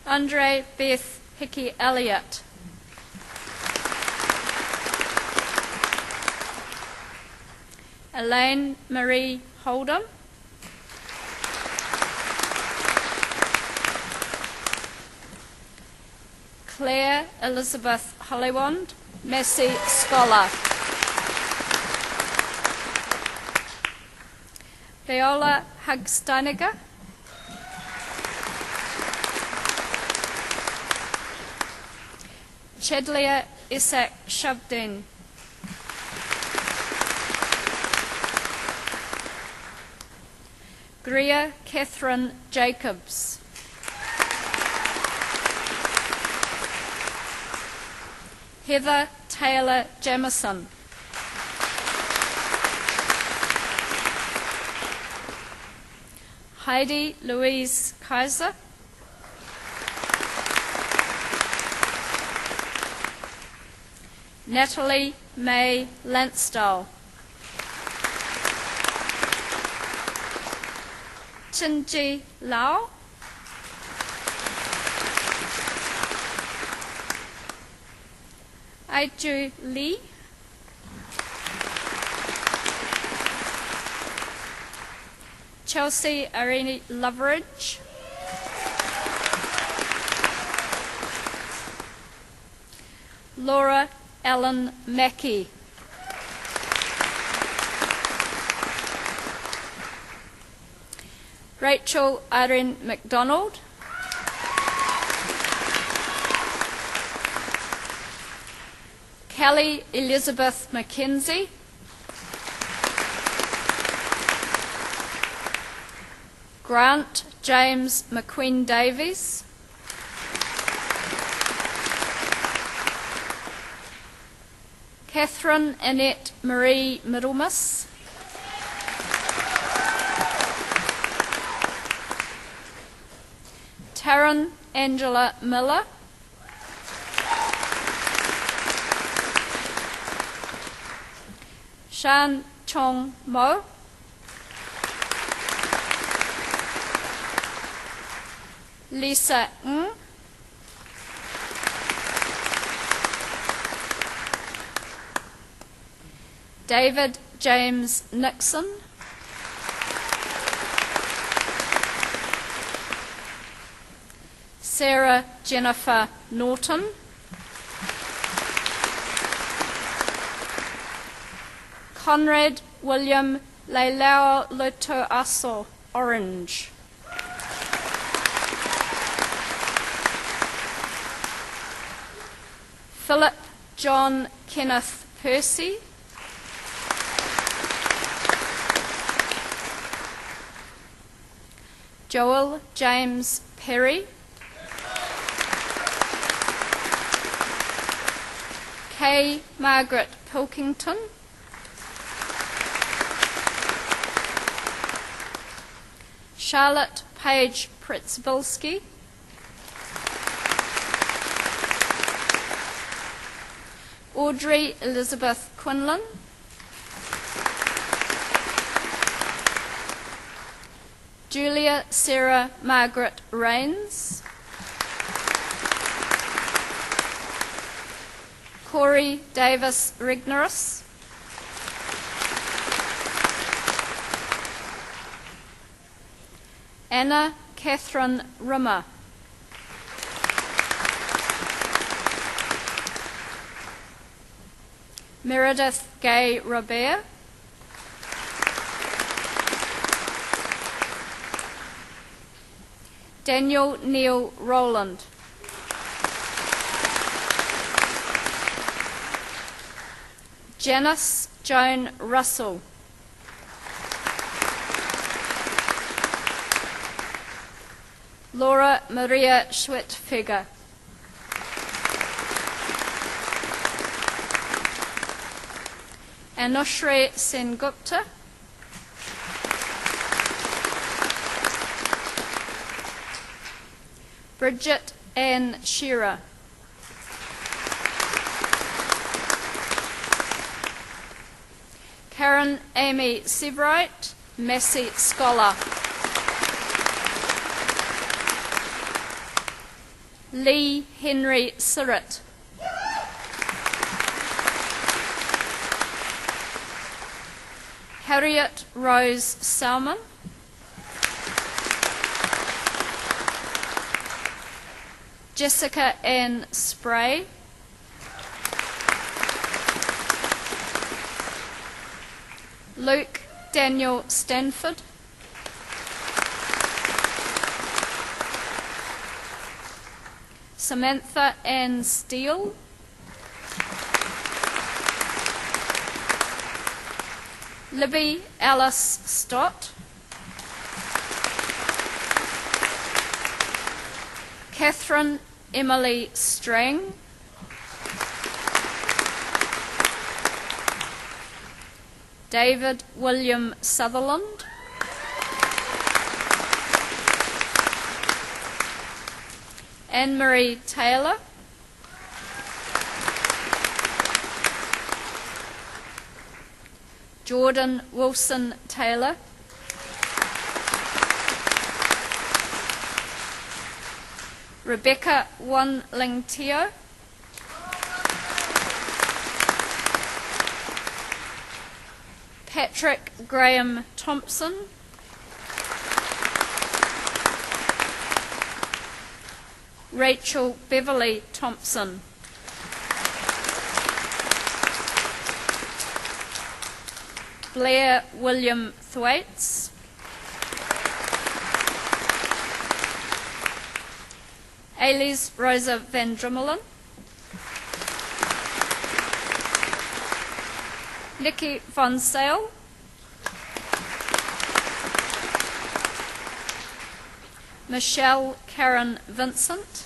Andre Beth Hickey Elliott, Elaine Marie Holdham, Claire Elizabeth Hollywand, Massey Scholar, Viola Hagsteiniger, Chedlia Isaac Shabdin, Greer Catherine Jacobs, Heather Taylor Jamison, Heidi Louise Kaiser, Natalie May Lansdale, Chinji Lau, Aiju Lee, Chelsea Irene Loveridge, Laura Ellen Mackey, Rachel Irene McDonald, Kelly Elizabeth McKenzie, Grant James McQueen Davies, Catherine Annette Marie Middlemiss, Taryn Angela Miller, Shan Chong Mo, Lisa Ng, David James Nixon, Sarah Jennifer Norton, Conrad William Leilao Lotoaso Orange, Philip John Kenneth Percy, Joel James Perry, Kay Margaret Pilkington, Charlotte Page Pritzbilski, Audrey Elizabeth Quinlan, Julia Sarah Margaret Rains, Corey Davis Rignerus, Anna Catherine Rimmer, Meredith Gay Robert, Daniel Neil Rowland, Janice Joan Russell, Laura Maria Schwittfeger, Anushri Sengupta, Bridget Ann Shearer, Karen Amy Sebright, Massey Scholar, Lee Henry Surratt, Harriet Rose Salmon, Jessica Ann Spray, Luke Daniel Stanford, Samantha Ann Steele, Libby Alice Stott, Catherine Emily Strang, David William Sutherland, Anne-Marie Taylor, Jordan Wilson Taylor, Rebecca Wan Ling Teo, Patrick Graham Thompson, Rachel Beverly Thompson, Blair William Thwaites, Elise Rosa Van Drimmelen, Nikki Von Sale, Michelle Karen Vincent,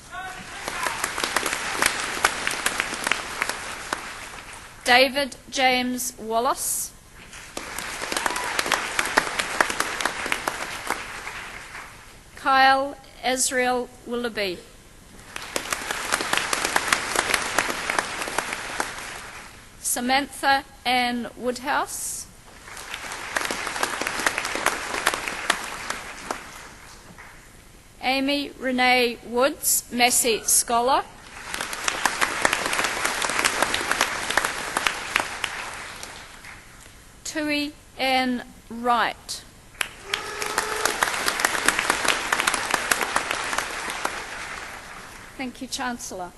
David James Wallace, Kyle Azrael Willoughby, Samantha Ann Woodhouse, Amy Renee Woods, Massey Scholar, Tui Ann Wright, thank you, Chancellor.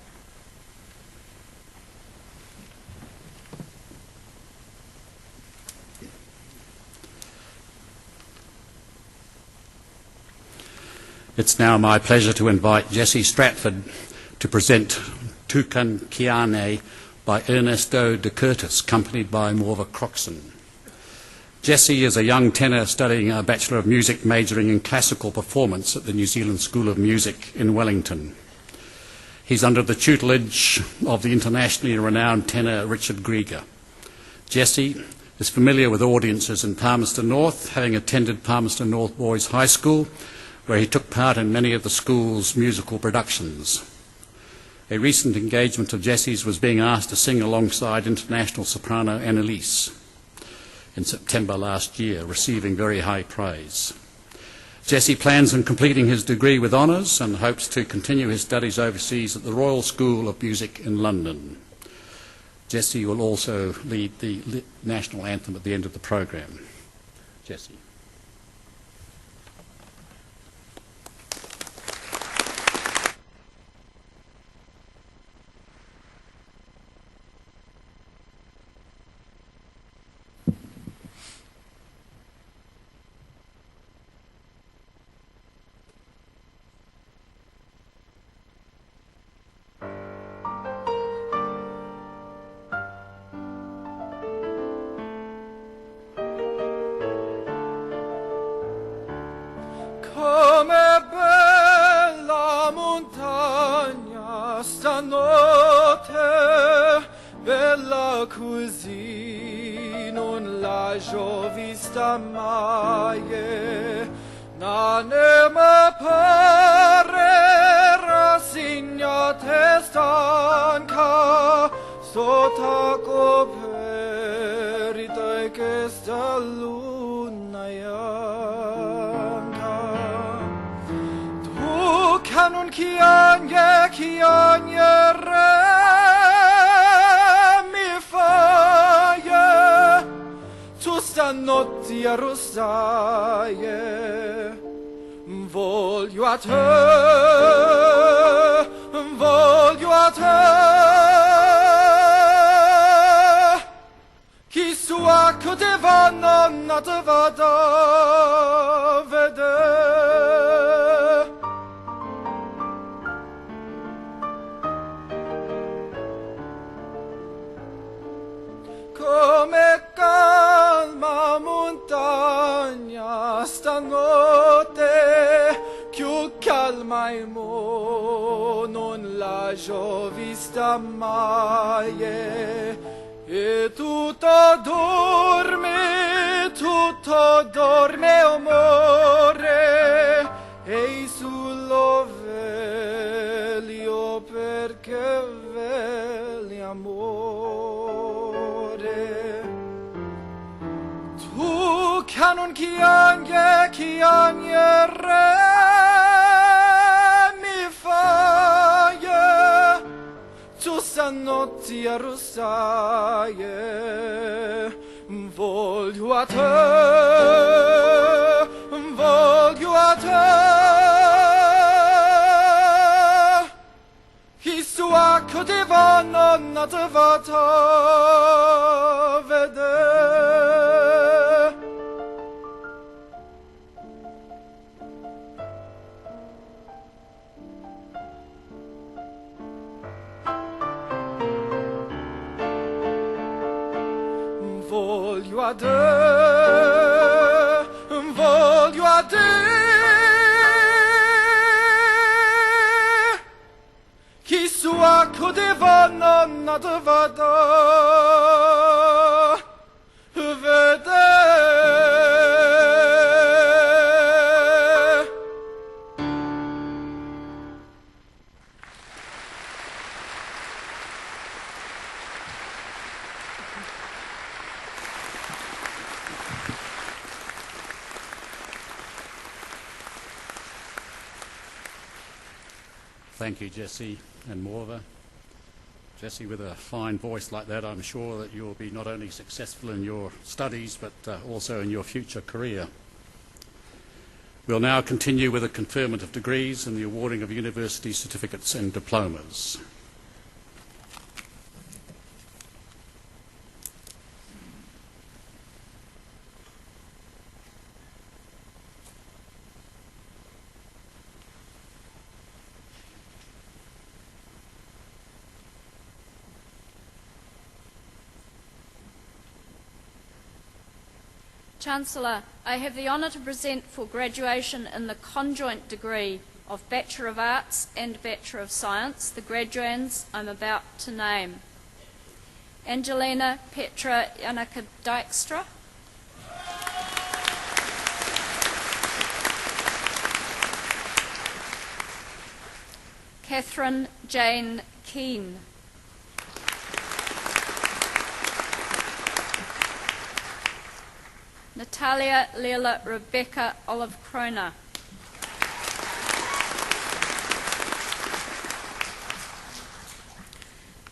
It's now my pleasure to invite Jessie Stratford to present Tukan Kiane by Ernesto de Curtis, accompanied by Morva Croxon. Jessie is a young tenor studying a Bachelor of Music majoring in classical performance at the New Zealand School of Music in Wellington. He's under the tutelage of the internationally renowned tenor Richard Grieger. Jessie is familiar with audiences in Palmerston North, having attended Palmerston North Boys High School, where he took part in many of the school's musical productions. A recent engagement of Jessie's was being asked to sing alongside international soprano Annalise in September last year, receiving very high praise. Jessie plans on completing his degree with honours and hopes to continue his studies overseas at the Royal School of Music in London. Jessie will also lead the national anthem at the end of the programme. Jessie. notte, bella così, non la vista mai. N'anima pare rassegnata e stanca, sotto coperta che sta luna bianca. Tu che non chiagnerai mi fai, tu stanotte arrossai. Voglio a te, chi sua che te va nonna te vada a vedere. Come calma montagna stanotte, più calma il mo non la vista mai. E tutto dorme amore, e sullo veglio perché veli amore. Tu che non chiagnerai mi fai, tu stanotte arrossai. Voglio a te, chi sua che te va nonna te vada a vedere. Voglio a te, chi sua che te va nonna te vada a vedere. Thank you, Jesse and Morva. Jesse, with a fine voice like that, I'm sure that you'll be not only successful in your studies, but also in your future career. We'll now continue with the conferment of degrees and the awarding of university certificates and diplomas. Chancellor, I have the honour to present for graduation in the conjoint degree of Bachelor of Arts and Bachelor of Science the graduands I'm about to name. Angelina Petra Janaka Dijkstra, Catherine Jane Keane, Natalia Leila Rebecca Olive Kroner,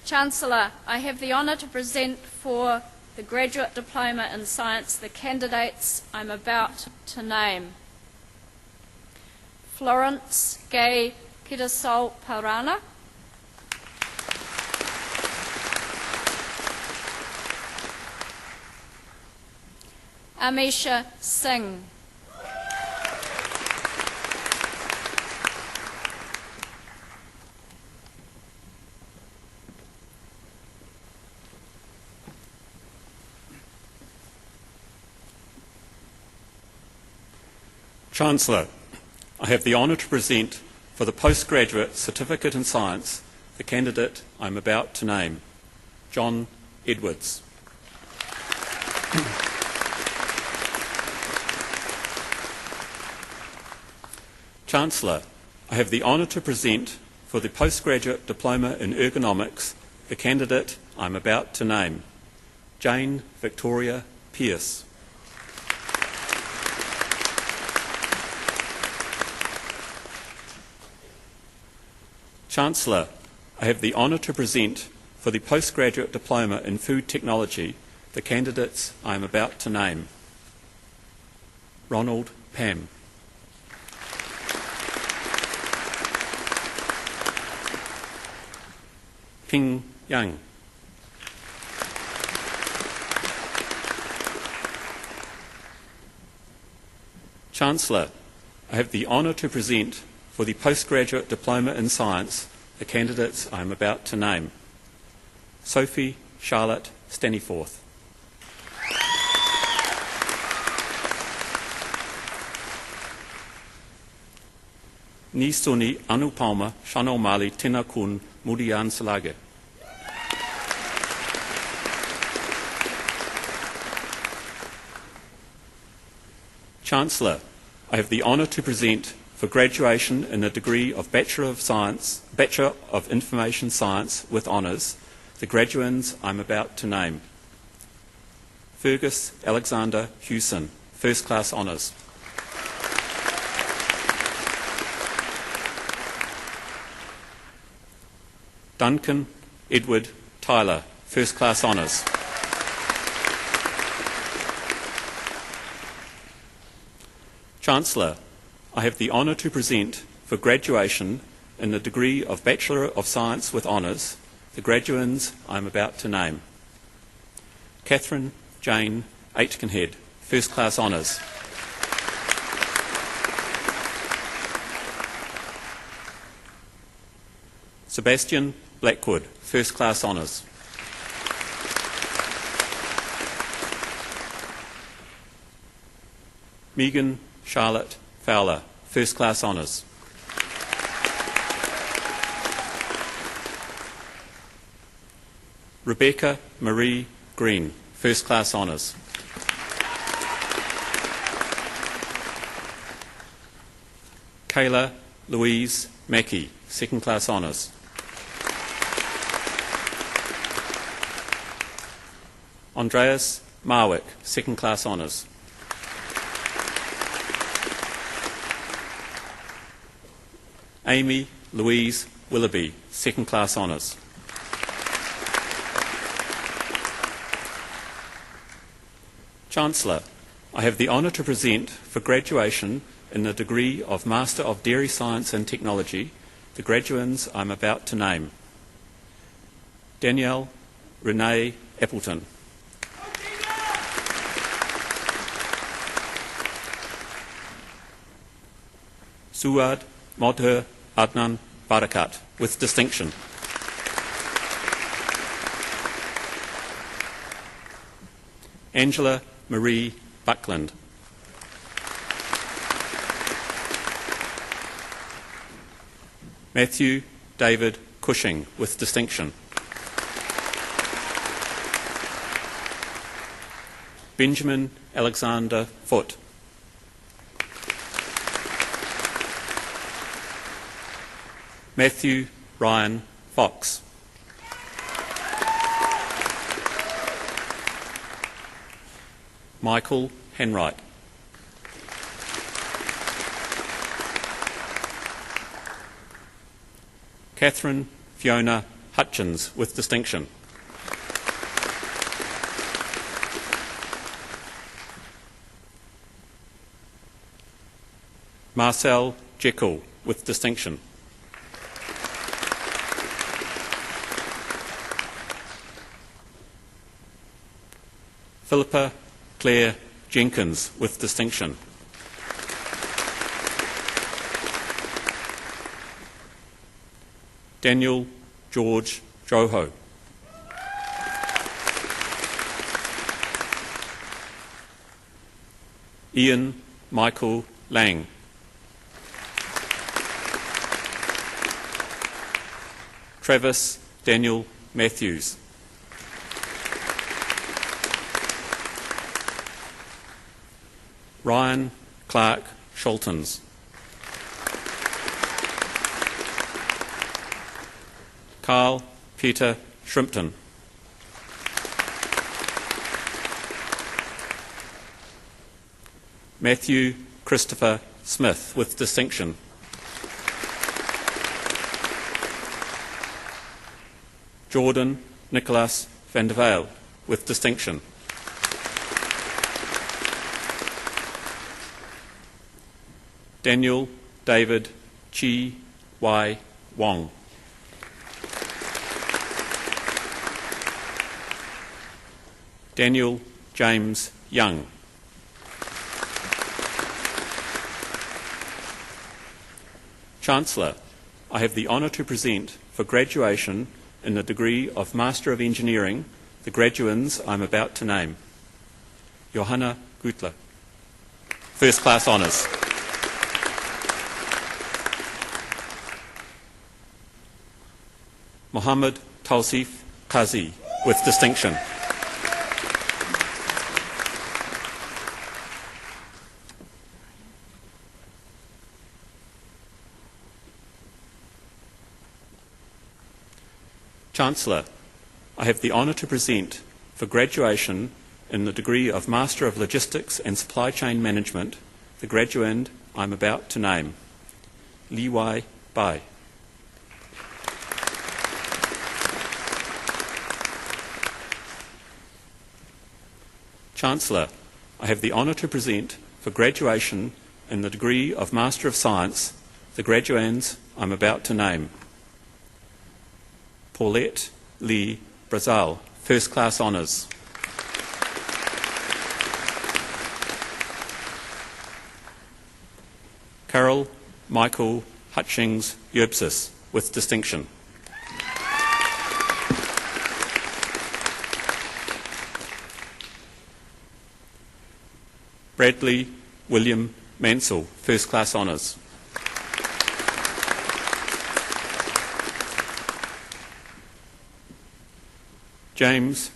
Chancellor, I have the honour to present for the Graduate Diploma in Science the candidates I'm about to name. Florence Gay Kidasol Parana, Amisha Singh, Chancellor, I have the honour to present for the Postgraduate Certificate in Science the candidate I'm about to name, John Edwards. Chancellor, I have the honour to present for the postgraduate diploma in ergonomics the candidate I'm about to name, Jane Victoria Pearce. Chancellor, I have the honour to present for the postgraduate diploma in food technology the candidates I am about to name, Ronald Pam. Ping Yang. Chancellor, I have the honour to present for the postgraduate diploma in science the candidates I am about to name, Sophie Charlotte Staniforth. Ni Suni Anupalma Shano Mali Tina Kun Mudian Salage. Chancellor, I have the honour to present for graduation in a degree of Bachelor of Information Science with honours the graduands I'm about to name. Fergus Alexander Hewson, First Class Honours. Duncan Edward Tyler, First Class Honours. Chancellor, I have the honour to present for graduation in the degree of Bachelor of Science with honours the graduands I am about to name. Catherine Jane Aitkenhead, First Class Honours. Sebastian Blackwood, First Class Honours. Megan Charlotte Fowler, First Class Honours. Rebecca Marie Green, First Class Honours. Kayla Louise Mackey, Second Class Honours. Andreas Marwick, Second Class Honours. Amy Louise Willoughby, Second Class Honours. Chancellor, I have the honour to present for graduation in the degree of Master of Dairy Science and Technology the graduands I'm about to name. Danielle Renee Appleton. Suad Modher Adnan Barakat, with distinction. Angela Marie Buckland. Matthew David Cushing, with distinction. Benjamin Alexander Foote. Matthew Ryan Fox. Michael Henright. Catherine Fiona Hutchins, with distinction. Marcel Jekyll, with distinction. Philippa Claire Jenkins, with distinction. Daniel George Joho. Ian Michael Lang. Travis Daniel Matthews. Ryan Clark Schultens. Carl Peter Shrimpton. Matthew Christopher Smith with distinction. Jordan Nicholas van der Velde with distinction. Daniel David Chi Y Wong. Daniel James Young. Chancellor, I have the honour to present for graduation in the degree of Master of Engineering the graduands I'm about to name. Johanna Gutler, First Class Honours. Mohammed Tausif Qazi with distinction. Chancellor, I have the honour to present for graduation in the degree of Master of Logistics and Supply Chain Management the graduand I'm about to name. Li Wai Bai. Chancellor, I have the honour to present for graduation in the degree of Master of Science the graduands I'm about to name. Paulette Lee Brazil, First Class Honours. Carol Michael Hutchings Yerbsis with distinction. Bradley William Mansell, First Class Honours. James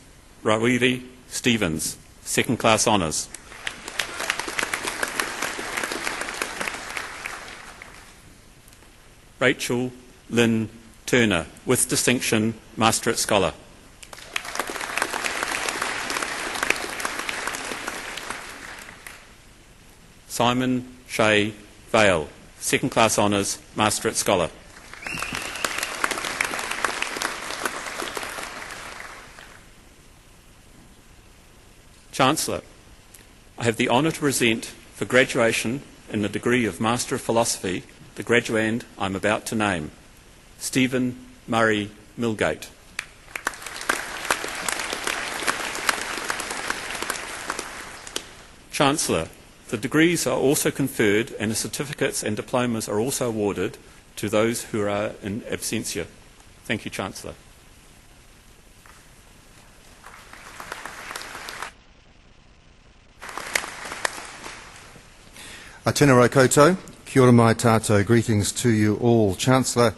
Rawiri Stevens, Second Class Honours. Rachel Lynn Turner, with distinction, Masterate Scholar. Simon Shea Vale, Second Class Honours, Masterate Scholar. Chancellor, I have the honour to present for graduation in the degree of Master of Philosophy the graduand I'm about to name, Stephen Murray Milgate. Chancellor, the degrees are also conferred and the certificates and diplomas are also awarded to those who are in absentia. Thank you, Chancellor. Atenaro koutou, kia ora mai tātou, greetings to you all. Chancellor,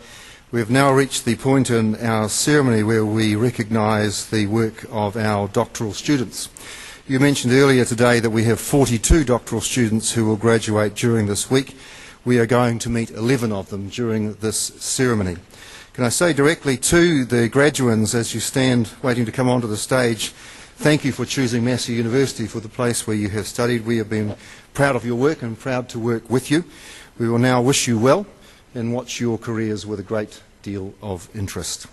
we have now reached the point in our ceremony where we recognise the work of our doctoral students. You mentioned earlier today that we have 42 doctoral students who will graduate during this week. We are going to meet 11 of them during this ceremony. Can I say directly to the graduands as you stand waiting to come onto the stage, thank you for choosing Massey University for the place where you have studied. We have been proud of your work and proud to work with you. We will now wish you well and watch your careers with a great deal of interest.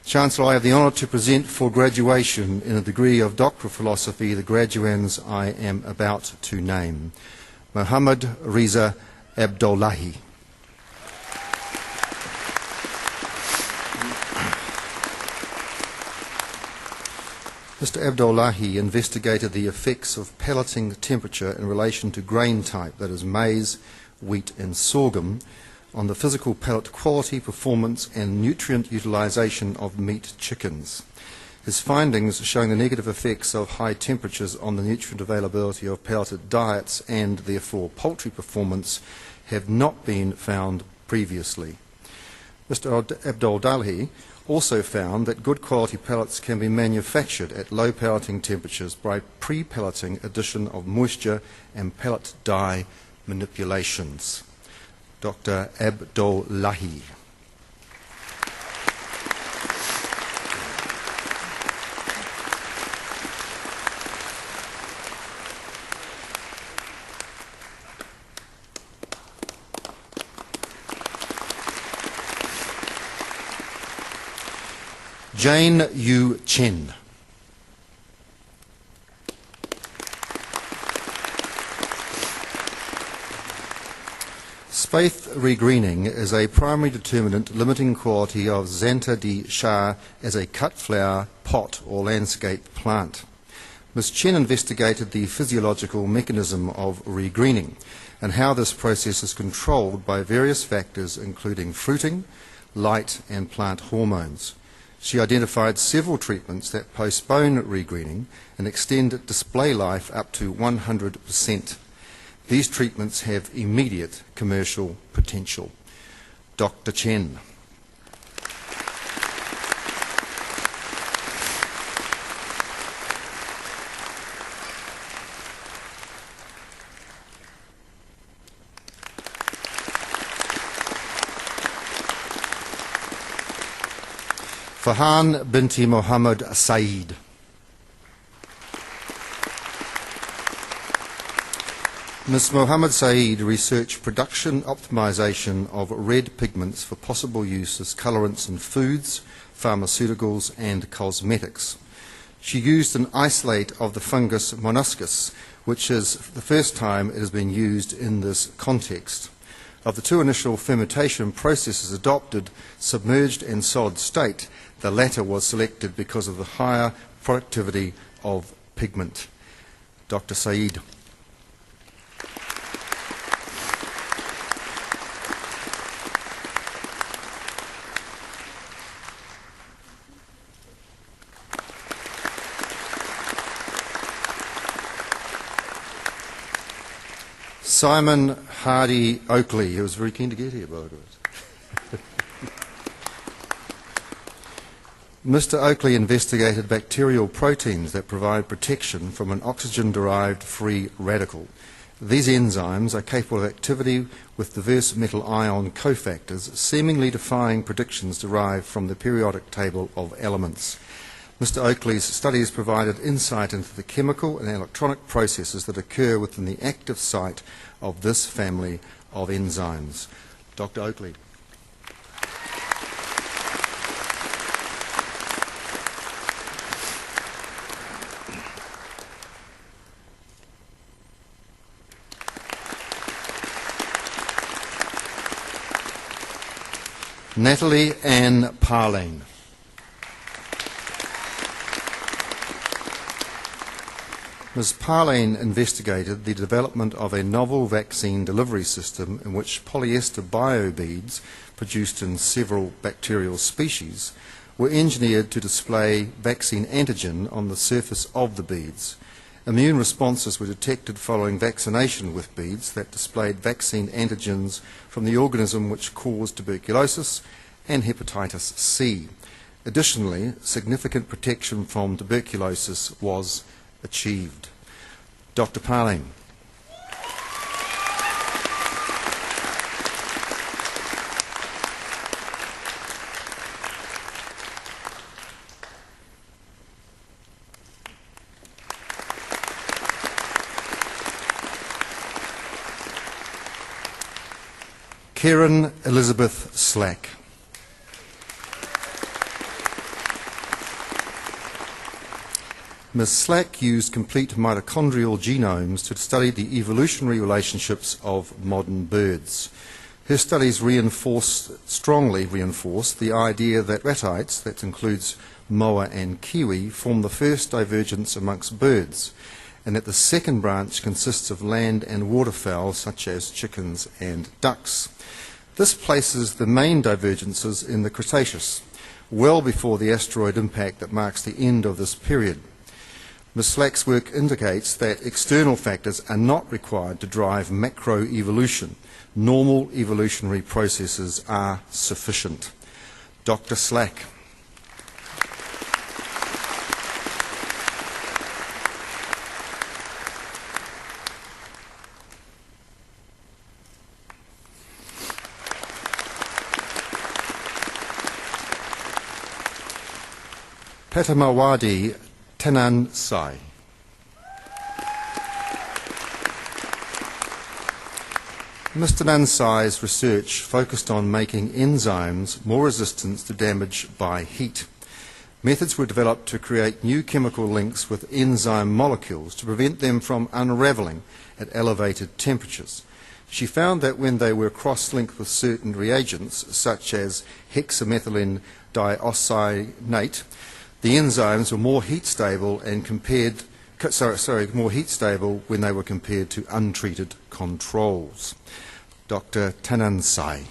Chancellor, I have the honour to present for graduation in a degree of Doctor of Philosophy the graduands I am about to name. Muhammad Riza Abdullahi. Mr. Abdullahi investigated the effects of pelleting temperature in relation to grain type, that is maize, wheat and sorghum, on the physical pellet quality, performance and nutrient utilisation of meat chickens. His findings showing the negative effects of high temperatures on the nutrient availability of pelleted diets and therefore poultry performance have not been found previously. Mr. Abdul-Dalhi also found that good quality pellets can be manufactured at low pelleting temperatures by pre-pelleting addition of moisture and pellet dye manipulations. Dr. Abdul-Dalhi. Jane Yu Chen. Spath regreening is a primary determinant limiting quality of Xantha di Shah as a cut flower, pot or landscape plant. Ms. Chen investigated the physiological mechanism of regreening and how this process is controlled by various factors including fruiting, light and plant hormones. She identified several treatments that postpone regreening and extend display life up to 100%. These treatments have immediate commercial potential. Dr. Chen. Fahan binti Mohammed Saeed. Ms. Mohammed Saeed researched production optimization of red pigments for possible use as colorants in foods, pharmaceuticals and cosmetics. She used an isolate of the fungus Monuscus, which is the first time it has been used in this context. Of the two initial fermentation processes adopted, submerged and solid state, the latter was selected because of the higher productivity of pigment. Dr. Saeed. Simon Hardy Oakley, who was very keen to get here, by the way. Mr. Oakley investigated bacterial proteins that provide protection from an oxygen-derived free radical. These enzymes are capable of activity with diverse metal ion cofactors, seemingly defying predictions derived from the periodic table of elements. Mr. Oakley's studies provided insight into the chemical and electronic processes that occur within the active site of this family of enzymes. Dr. Oakley. Natalie Ann Parlane. Ms. Parlane investigated the development of a novel vaccine delivery system in which polyester biobeads, produced in several bacterial species, were engineered to display vaccine antigen on the surface of the beads. Immune responses were detected following vaccination with beads that displayed vaccine antigens from the organism which caused tuberculosis and hepatitis C. Additionally, significant protection from tuberculosis was achieved. Dr. Parlane. Karen Elizabeth Slack. Ms. Slack used complete mitochondrial genomes to study the evolutionary relationships of modern birds. Her studies strongly reinforce the idea that ratites, that includes moa and kiwi, form the first divergence amongst birds, and that the second branch consists of land and waterfowl such as chickens and ducks. This places the main divergences in the Cretaceous, well before the asteroid impact that marks the end of this period. Ms. Slack's work indicates that external factors are not required to drive macroevolution. Normal evolutionary processes are sufficient. Dr. Slack. Patamawadi Tenan Sai. Mr. Nansai's research focused on making enzymes more resistant to damage by heat. Methods were developed to create new chemical links with enzyme molecules to prevent them from unravelling at elevated temperatures. She found that when they were cross-linked with certain reagents, such as hexamethylene dioscyanate, the enzymes were more heat stable and more heat stable when they were compared to untreated controls. Dr. Tanansai.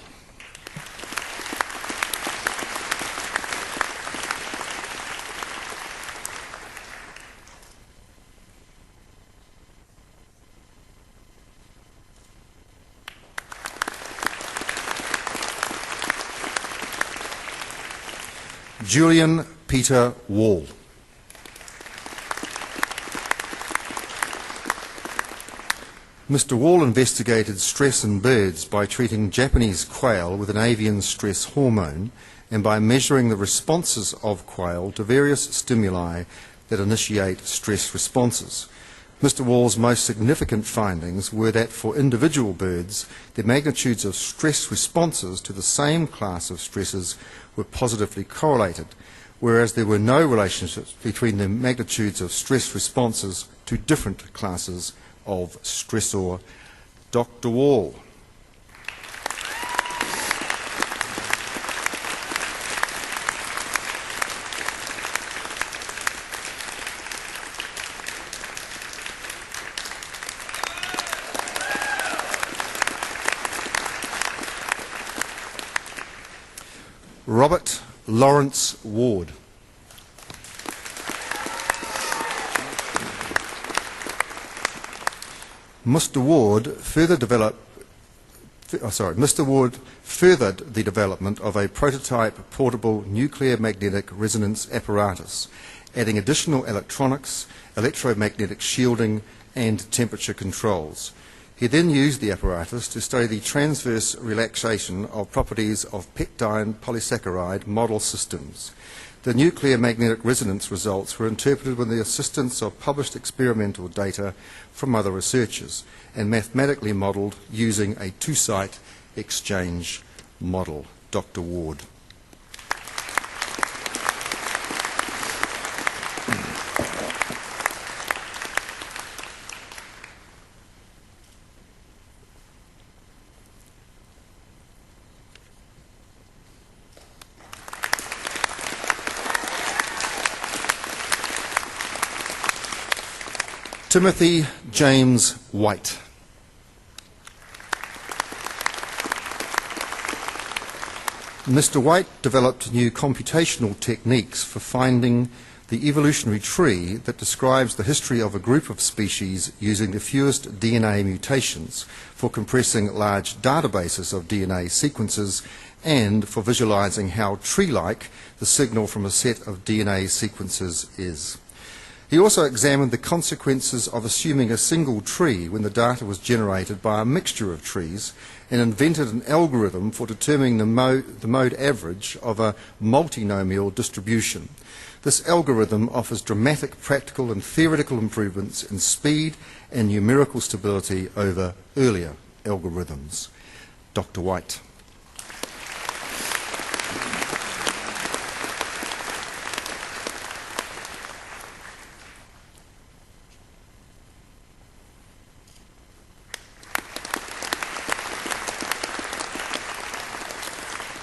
Julian Peter Wall. Mr. Wall investigated stress in birds by treating Japanese quail with an avian stress hormone and by measuring the responses of quail to various stimuli that initiate stress responses. Mr. Wall's most significant findings were that for individual birds, the magnitudes of stress responses to the same class of stresses were positively correlated, whereas there were no relationships between the magnitudes of stress responses to different classes of stressor. Dr. Wall. Robert Lawrence Ward. Mr. Ward furthered the development of a prototype portable nuclear magnetic resonance apparatus, adding additional electronics, electromagnetic shielding, and temperature controls. He then used the apparatus to study the transverse relaxation of properties of peptide polysaccharide model systems. The nuclear magnetic resonance results were interpreted with the assistance of published experimental data from other researchers and mathematically modelled using a two-site exchange model. Dr. Ward. Timothy James White. Mr. White developed new computational techniques for finding the evolutionary tree that describes the history of a group of species using the fewest DNA mutations for compressing large databases of DNA sequences and for visualizing how tree-like the signal from a set of DNA sequences is. He also examined the consequences of assuming a single tree when the data was generated by a mixture of trees and invented an algorithm for determining the mode average of a multinomial distribution. This algorithm offers dramatic practical and theoretical improvements in speed and numerical stability over earlier algorithms. Dr. White.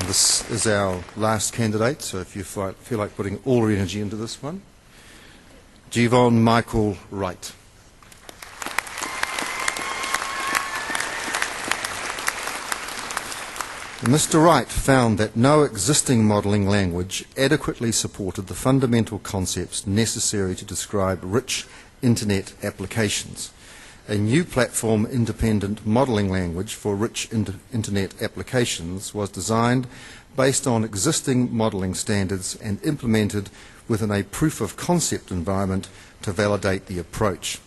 This is our last candidate, so if you feel like putting all your energy into this one. Jevon Michael Wright. Mr. Wright found that no existing modelling language adequately supported the fundamental concepts necessary to describe rich Internet applications. a new platform-independent modelling language for rich internet applications was designed based on existing modelling standards and implemented within a proof-of-concept environment to validate the approach.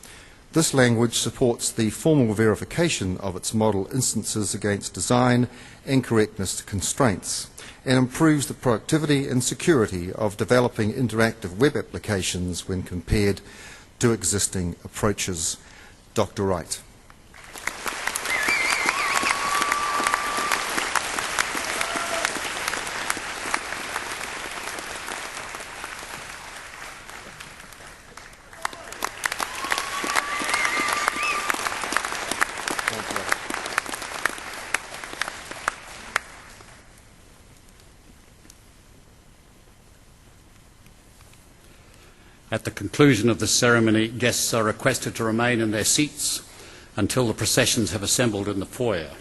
This language supports the formal verification of its model instances against design and correctness constraints, and improves the productivity and security of developing interactive web applications when compared to existing approaches. Dr. Wright. At the conclusion of the ceremony, guests are requested to remain in their seats until the processions have assembled in the foyer.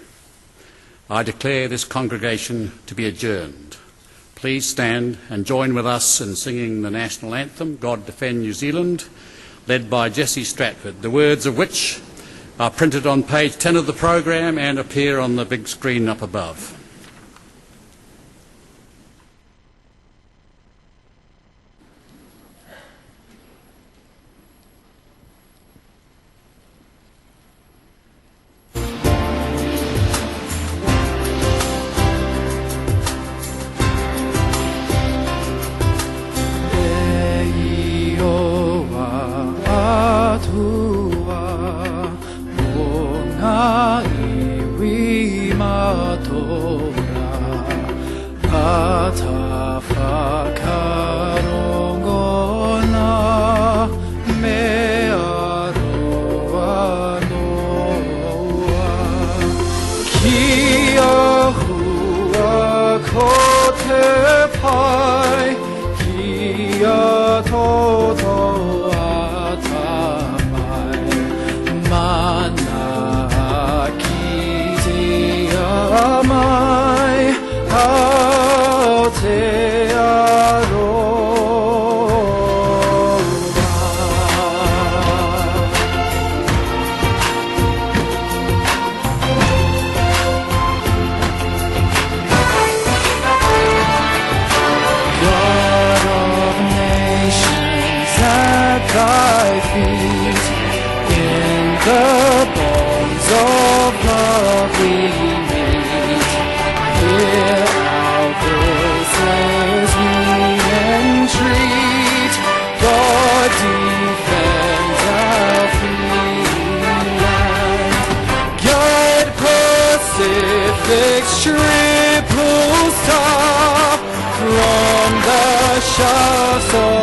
I declare this congregation to be adjourned. Please stand and join with us in singing the national anthem, God Defend New Zealand, led by Jesse Stratford, the words of which are printed on page 10 of the program and appear on the big screen up above. Triple star from the shafts of